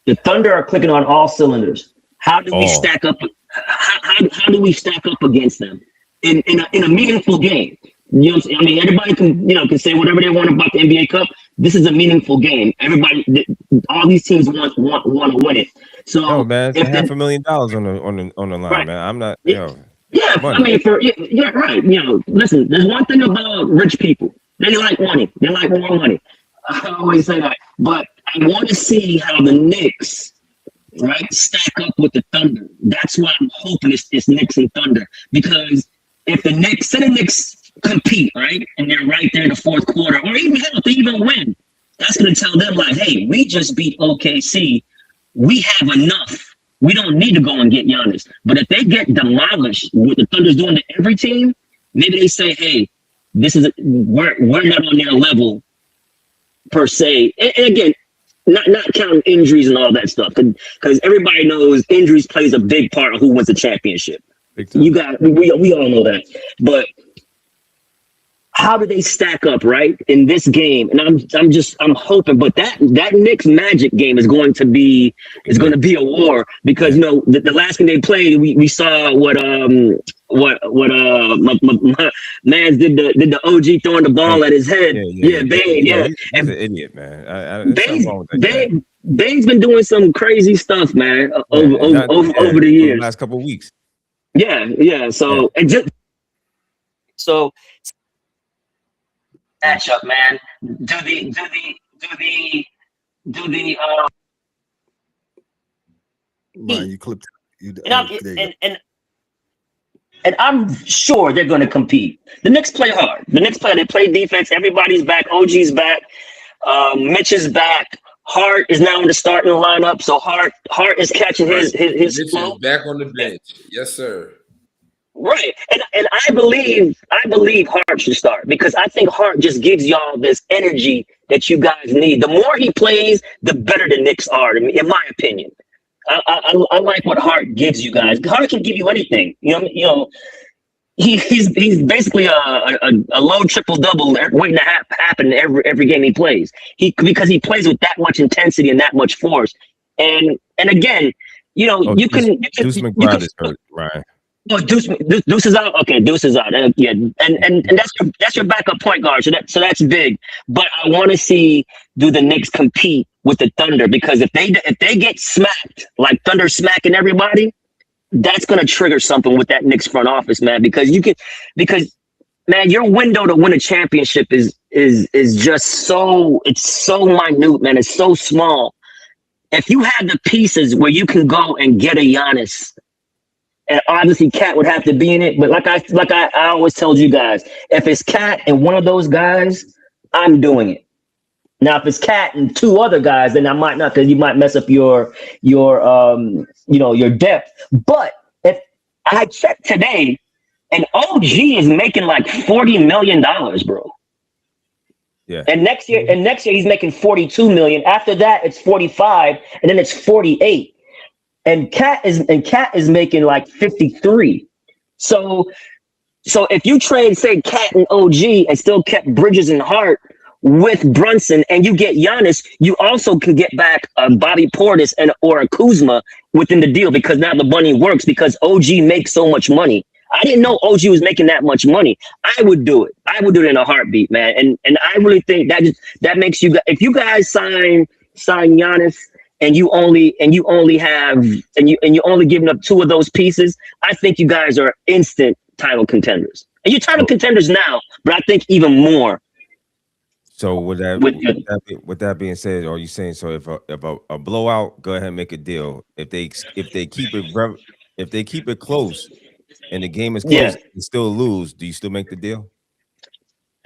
the Thunder are clicking on all cylinders. How do we stack up? How do we stack up against them in a meaningful game? You know what I'm saying? I mean, everybody can say whatever they want about the NBA Cup. This is a meaningful game. All these teams want to win it. So, man, it's $500,000 on the line, right, man. I'm not. Yeah, I mean, yeah, right. Listen. There's one thing about rich people. They like money. They like more money. I always say that. But I want to see how the Knicks, right, stack up with the Thunder. That's why I'm hoping it's Knicks and Thunder, because if the Knicks compete, right, and they're right there in the fourth quarter, or even if they even win, that's going to tell them like, hey, we just beat OKC. We have enough. We don't need to go and get Giannis. But if they get demolished, what the Thunder's doing to every team, maybe they say, hey, we're not on their level per se. And again, not counting injuries and all that stuff, because everybody knows injuries plays a big part of who wins the championship. We all know that. But how do they stack up, right, in this game? And I'm hoping, but that Knicks Magic game is going to be a war, because the last game they played, we saw what my man did the OG throwing the ball at his head. Bane, yeah. He's an idiot, man. Bane's been doing some crazy stuff, man, over the years. The last couple of weeks. Yeah. So matchup, man. Do the Right, you clipped and I'm sure they're going to compete. The Knicks play hard. They play defense. Everybody's back. OG's back. Mitch is back. Hart is now in the starting lineup. So Hart is catching his flow. Back on the bench. Yes, sir. Right. And I believe Hart should start, because I think Hart just gives y'all this energy that you guys need. The more he plays, the better the Knicks are, in my opinion. I like what Hart gives you guys. Hart can give you anything. He's basically a low triple-double waiting to happen every game he plays. Because he plays with that much intensity and that much force. And again, Deuce McBride is hurt, Ryan. Oh, Deuce is out. Okay, Deuce is out. And that's your backup point guard. So that's big. But I want to see, do the Knicks compete with the Thunder? Because if they get smacked, like Thunder smacking everybody, that's gonna trigger something with that Knicks front office, man. Because man, your window to win a championship is just so minute, man. It's so small. If you have the pieces where you can go and get a Giannis. And obviously, Cat would have to be in it. But like I always told you guys, if it's Cat and one of those guys, I'm doing it. Now, if it's Cat and 2 other guys, then I might not, because you might mess up your depth. But if I checked today, an OG is making like $40 million, bro. Yeah. And next year he's making $42 million. After that, it's 45, and then it's 48. And Cat is making like 53. So So if you trade, say, Cat and OG and still kept Bridges and Hart with Brunson, and you get Giannis, you also can get back a Bobby Portis or a Kuzma within the deal, because now the money works because OG makes so much money. I didn't know OG was making that much money. I would do it. I would do it in a heartbeat, man. And I really think that makes you, if you guys sign Giannis and you only giving up 2 of those pieces, I think you guys are instant title contenders. And you're title contenders now, but I think even more. So with that being said, are you saying, so if a blowout, go ahead and make a deal. If they keep it close and the game is close and still lose, do you still make the deal?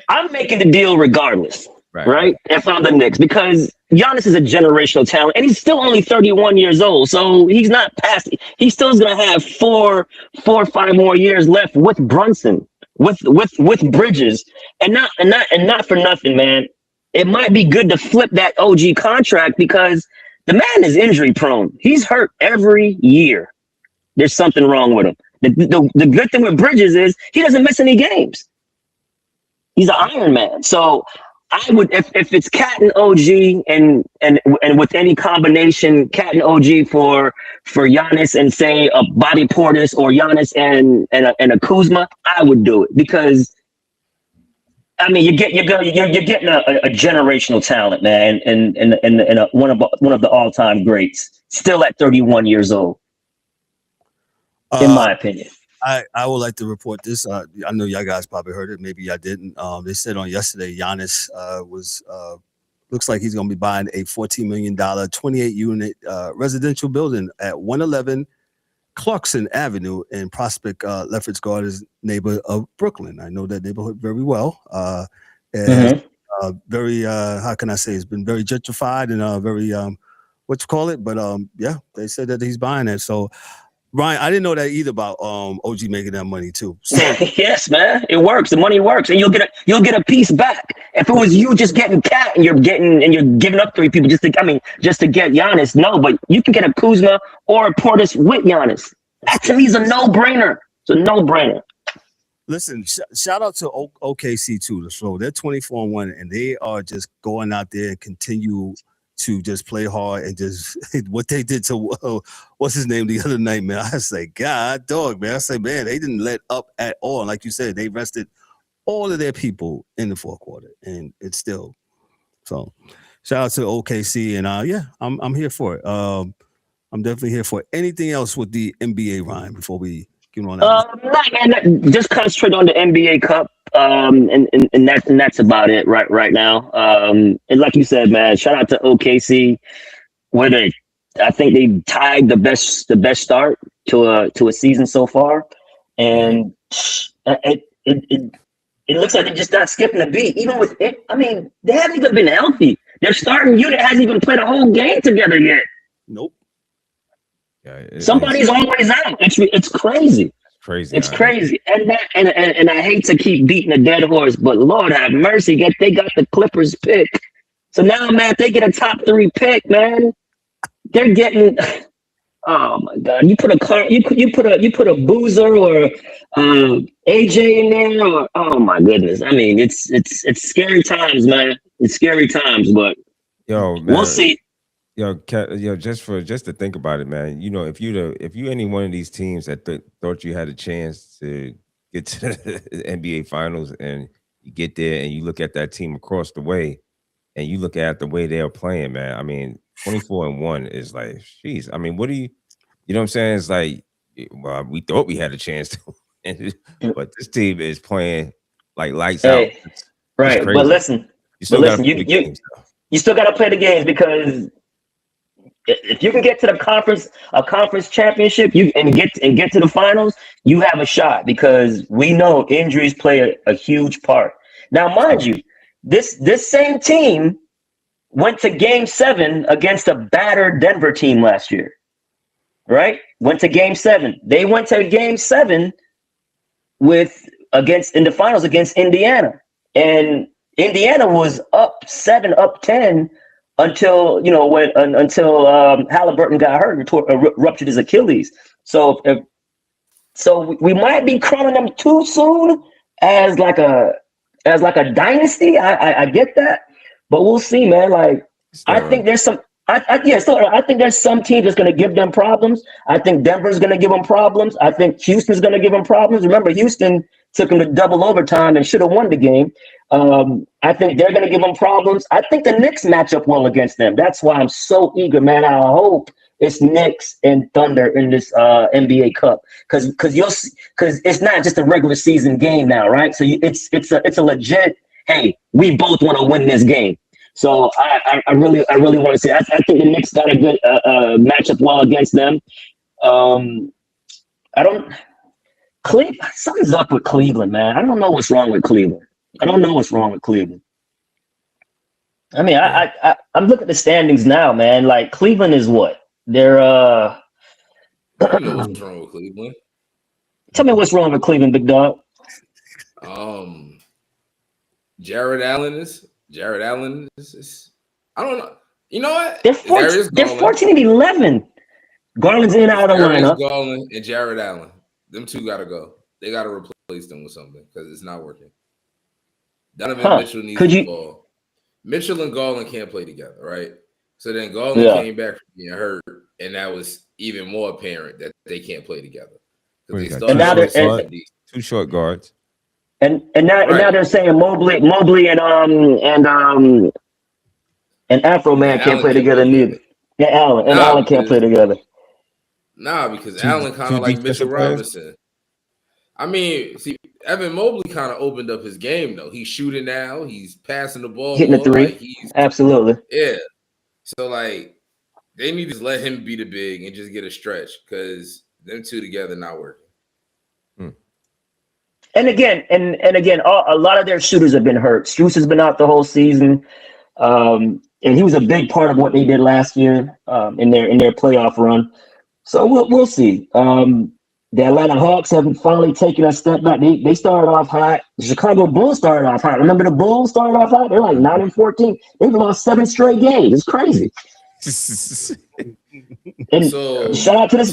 I'm making the deal regardless, right? If I'm the Knicks, because Giannis is a generational talent, and he's still only 31 years old, so he's not past. He still is going to have 4 or 5 more years left with Brunson, with Bridges, and not for nothing, man. It might be good to flip that OG contract because the man is injury prone. He's hurt every year. There's something wrong with him. The good thing with Bridges is he doesn't miss any games. He's an Iron Man. So I would, if it's Cat and OG and with any combination, Cat and OG for Giannis and say a Bobby Portis or Giannis and a Kuzma, I would do it because I mean you're getting a generational talent, man, and one of the all-time greats, still at 31 years old, in my opinion. I would like to report this. I know y'all guys probably heard it. Maybe y'all didn't. They said on yesterday, Giannis looks like he's going to be buying a $14 million, 28-unit residential building at 111 Clarkson Avenue in Prospect, Lefferts Gardens, neighbor of Brooklyn. I know that neighborhood very well. Very, how can I say, it's been very gentrified and very, but yeah, they said that he's buying it. So, Ryan, I didn't know that either about OG making that money too. So yes, man, it works. The money works, and you'll get a piece back. If it was you just getting Cat and you're giving up 3 people just to get Giannis, no, but you can get a Kuzma or a Portis with Giannis. That to me is a no-brainer. It's a no-brainer. Listen, shout out to OKC too. So they're 24-1, and they are just going out there and continue to just play hard and just what they did to what's his name the other night, man. I say, God, dog, man. I say, man, they didn't let up at all. Like you said, they rested all of their people in the 4th quarter, and it's still. So, shout out to OKC, and yeah, I'm here for it. I'm definitely here for it. Anything else with the NBA, Ryan? Before we get on that, man, just concentrate on the NBA Cup. And that's about it right now. And like you said, man, shout out to OKC. I think they tied the best start to a season so far, and it looks like they're just not skipping a beat. Even with it, I mean, they haven't even been healthy. Their starting unit hasn't even played a whole game together yet. Nope. Yeah, somebody's always out. It's crazy. Crazy. It's crazy. And I hate to keep beating a dead horse, but Lord have mercy, they got the Clippers pick. So now, man, if they get a top 3 pick, man, they're getting oh my God. You put a Boozer or AJ in there, or oh my goodness. I mean, it's scary times, man. It's scary times, but man, we'll see. Just to think about it, man. You know, if you any one of these teams that thought you had a chance to get to the NBA Finals, and you get there and you look at that team across the way, and you look at the way they're playing, man. I mean, 24-1 is like, geez. I mean, what do you know what I'm saying? It's like, well, we thought we had a chance to, but this team is playing like lights out. Right, but listen, you still got to play the games, because if you can get to a conference championship, and get to the finals, you have a shot, because we know injuries play a huge part. Now, mind you, this same team went to Game 7 against a battered Denver team last year, right? Went to Game 7. They went to Game 7 in the finals against Indiana, and Indiana was up 7, up 10. Until Halliburton got hurt and ruptured his Achilles. So So we might be crowning them too soon as like a dynasty. I get that, but we'll see, man. Like I think there's some. I think there's some team that's going to give them problems. I think Denver's going to give them problems. I think Houston's going to give them problems. Remember, Houston took them to double overtime and should have won the game. I think they're going to give them problems. I think the Knicks match up well against them. That's why I'm so eager, man. I hope it's Knicks and Thunder in this NBA Cup because it's not just a regular season game now, right? So it's a legit. Hey, we both want to win this game. So I really want to say I think the Knicks got a good matchup well against them. Something's up with Cleveland, man. I don't know what's wrong with Cleveland. I mean, I'm looking at the standings now, man. Like Cleveland is what? They're I don't know what's wrong with Cleveland. Tell me what's wrong with Cleveland, big dog. Jared Allen is I don't know. You know what? They're 14-11. Garland's in and out of the lineup. Garland and Jared Allen. Them two gotta go. They gotta replace them with something because it's not working. Donovan Mitchell needs to fall. Mitchell and Garland can't play together, right? So then Garland came back from being hurt, and that was even more apparent that they can't play together. And now they're two short guards. And now they're saying Mobley and Afro Man can't play together neither. Yeah, Allen can't play together. Nah, because Allen kind of like Mitchell Robinson. I mean, see, Evan Mobley kind of opened up his game though. He's shooting now. He's passing the ball. Hitting the three. Absolutely. Yeah. So like, they need to just let him be the big and just get a stretch because them two together not working. And again, a lot of their shooters have been hurt. Strus has been out the whole season, and he was a big part of what they did last year in their playoff run. So we'll see. The Atlanta Hawks have finally taken a step back. They started off hot. The Chicago Bulls started off hot. Remember the Bulls started off hot? They're like 9-14. They've lost 7 straight games. It's crazy. And shout out to the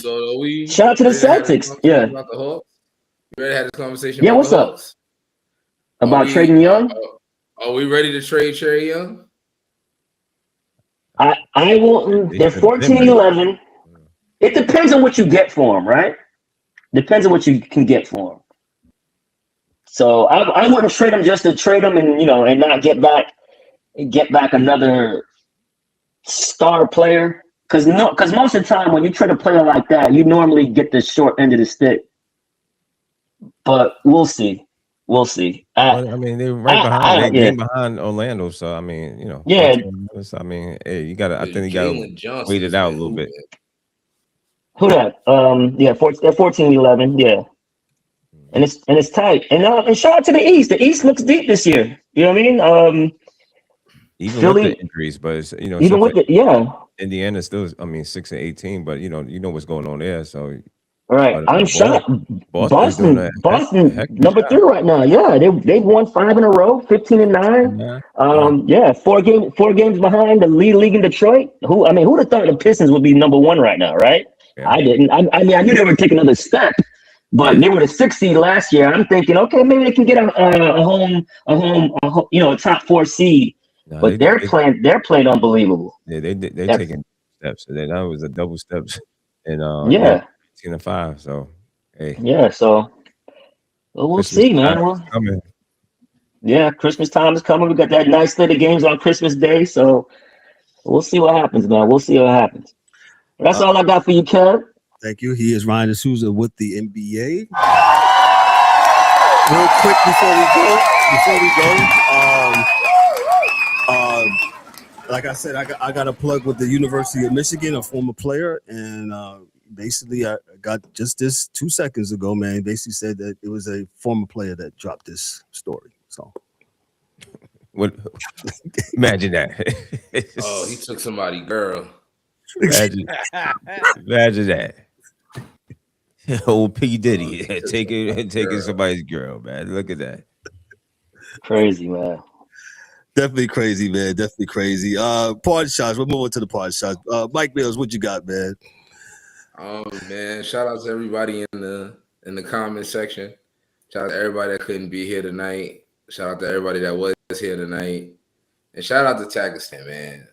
Celtics. Yeah. About the Hawks? You ready to have this conversation? Yeah, what's up? About trading Young? Are we ready to trade Trey Young? I won't. They're 14-11. It depends on what you get for him, right? Depends on what you can get for him. So I wouldn't trade him just to trade him and and not get back another star player. Because most of the time when you trade a player like that, you normally get the short end of the stick. But we'll see. I mean, they're right behind. Behind Orlando, so I mean, Yeah. I mean, hey, you gotta. I think you gotta wait it out a little bit. Who that? Yeah, they're 14-11. Yeah, and it's tight. And shout out to the East. The East looks deep this year. You know what I mean? Even Philly, with the injuries, but it's, even with Indiana still. I mean, 6-18, but you know what's going on there. So. Right, I'm shocked. Boston, number 3 right now. Yeah, they've won 5 in a row, 15-9. Yeah, 4 games behind the league in Detroit. Who'd have thought the Pistons would be number 1 right now, right? Yeah. I didn't. I mean, I knew they would take another step, but they were the 6th seed last year. I'm thinking, okay, maybe they can get a top 4 seed. No, but they're playing unbelievable. Yeah, they're taking steps. And then that was a double steps, and 10-5. So, hey. Yeah, so we'll Christmas see, man. Yeah, Christmas time is coming. We got that nice slate of games on Christmas Day, so we'll see what happens, man. We'll see what happens. That's all I got for you, Kev. Thank you. He is Ryan D'Souza with the NBA. Real quick before we go, like I said, I got a plug with the University of Michigan, a former player, and basically I got just this 2 seconds ago, man. Basically said that it was a former player that dropped this story. So what? Imagine that. Oh, he took somebody's girl. Imagine that. Old P. Diddy taking somebody's girl, man. Look at that. Crazy, man. Definitely crazy, man. Definitely crazy. Pod shots. We're moving to the pod shots. Mike Mills, what you got, man? Oh man, shout out to everybody in the in the comment section. Shout out to everybody that couldn't be here tonight. Shout out to everybody that was here tonight. And shout out to Takistan, man.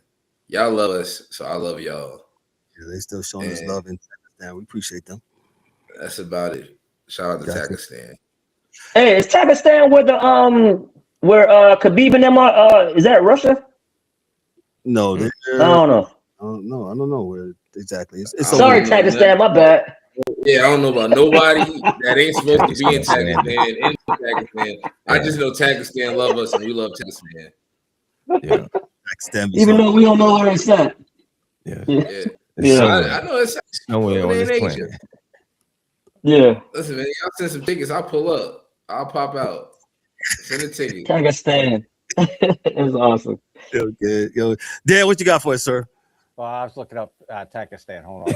Y'all love us, so I love y'all. Yeah, they still showing us love and we appreciate them. That's about it. Shout out to Takistan. Hey, is Takistan where Khabib and them are? Is that Russia? No, I don't know. I don't know where exactly. Sorry, Takistan, my bad. Yeah, I don't know about nobody that ain't supposed to be in Takistan. I just know Takistan love us and we love Takistan. Yeah, even though we don't know where it's at. Yeah. I know it's nowhere on this planet. Yeah. Listen, man, y'all send some tickets. I'll pull up. I'll pop out. Send a ticket. Takistan. It's awesome. Okay. Yo, Dan, what you got for us, sir? Well, I was looking up Takistan. Hold on.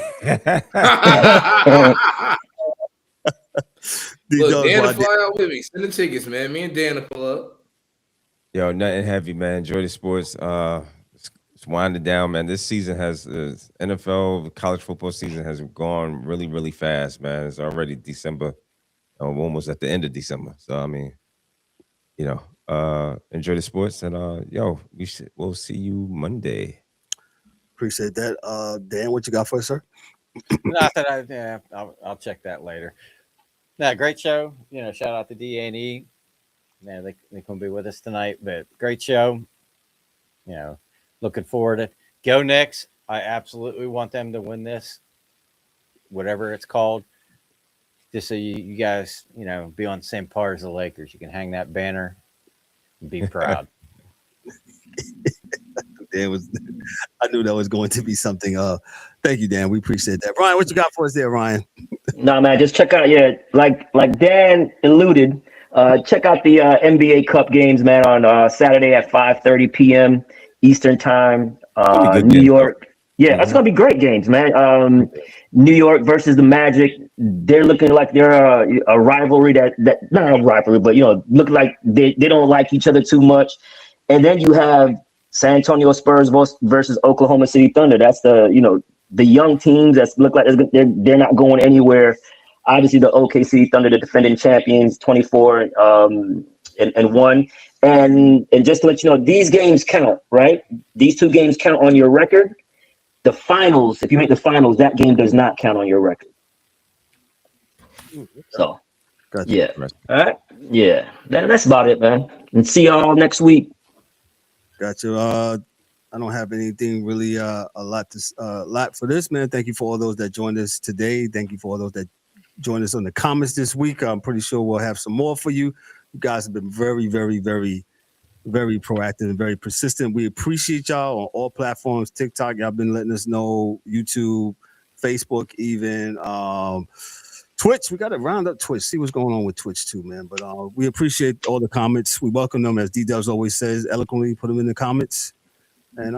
Look, Dan will fly out with me. Send the tickets, man. Me and Dan will pull up. Yo, nothing heavy, man. Enjoy the sports. It's winding down, man. This season has NFL college football season has gone really, really fast, man. It's already December. We're almost at the end of December. So I mean, enjoy the sports and we'll see you Monday. Appreciate that. Dan, what you got for us, sir? Nothing. I'll check that later. Yeah, great show. Shout out to D&E. Yeah, they couldn't be with us tonight, but great show. Looking forward to go Knicks. I absolutely want them to win this, whatever it's called. Just so you guys, be on the same par as the Lakers. You can hang that banner and be proud. I knew that was going to be something. Thank you, Dan. We appreciate that. Ryan, what you got for us there, Ryan? No, man, just check out, like Dan alluded, check out the NBA Cup games, man, on Saturday at 5:30 p.m. Eastern time. New York. Yeah, that's going to be great games, man. New York versus the Magic. They're looking like they're a rivalry that not a rivalry, but, look like they don't like each other too much. And then you have San Antonio Spurs versus Oklahoma City Thunder. That's the young teams that look like they're not going anywhere. Obviously, the OKC Thunder, the defending champions, 24-1. And just to let you know, these games count, right? These two games count on your record. The finals, if you make the finals, that game does not count on your record. So, gotcha. Yeah. All right. Yeah. That's about it, man. And see y'all next week. Gotcha. I don't have anything really a lot for this, man. Thank you for all those that joined us today. Thank you for all those that joined us on the comments this week. I'm pretty sure we'll have some more for you. You guys have been very, very, very, very proactive and very persistent. We appreciate y'all on all platforms. TikTok, y'all been letting us know. YouTube, Facebook, even Twitch. We got to round up Twitch. See what's going on with Twitch too, man. But we appreciate all the comments. We welcome them, as D-Dubs always says, eloquently. Put them in the comments. And in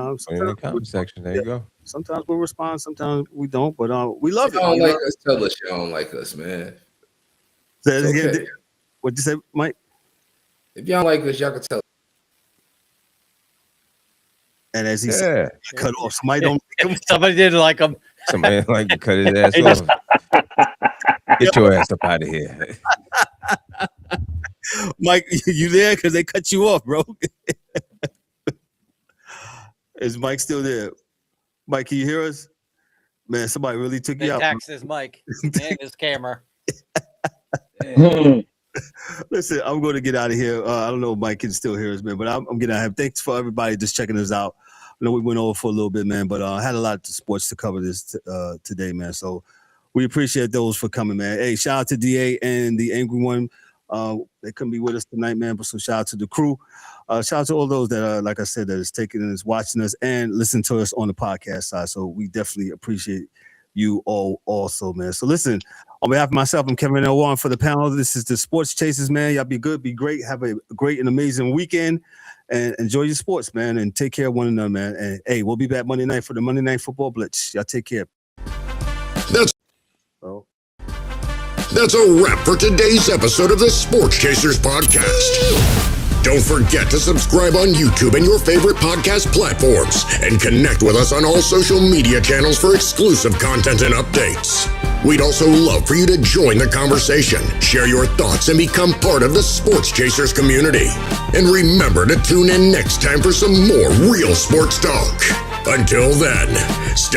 the comment section, there you go. Sometimes we'll respond, sometimes we don't. But we love it. If y'all don't like us, tell us y'all don't like us, man. Okay. What'd you say, Mike? If y'all like us, y'all can tell. And as he said, cut off. Somebody didn't like him. Somebody like to cut his ass off. Get your ass up out of here. Mike, you there? Because they cut you off, bro. Is Mike still there? Mike, can you hear us? Man, somebody really took you out. Taxed his mic and his camera. Listen, I'm going to get out of here. I don't know if Mike can still hear us, man, but I'm getting out of here. Thanks for everybody just checking us out. I know we went over for a little bit, man, but I had a lot of sports to cover this today, man. So we appreciate those for coming, man. Hey, shout out to DA and the Angry One. They couldn't be with us tonight, man, but so shout out to the crew. Shout out to all those that, like I said, that is taking and is watching us and listening to us on the podcast side. So we definitely appreciate you all also, man. So listen, on behalf of myself, I'm Kevin L. Warren for the panel. This is the Sports Chasers, man. Y'all be good, be great. Have a great and amazing weekend and enjoy your sports, man. And take care of one another, man. And hey, we'll be back Monday night for the Monday Night Football Blitz. Y'all take care. That's a wrap for today's episode of the Sports Chasers podcast. Don't forget to subscribe on YouTube and your favorite podcast platforms and connect with us on all social media channels for exclusive content and updates. We'd also love for you to join the conversation, share your thoughts, and become part of the Sports Chasers community. And remember to tune in next time for some more real sports talk. Until then, stay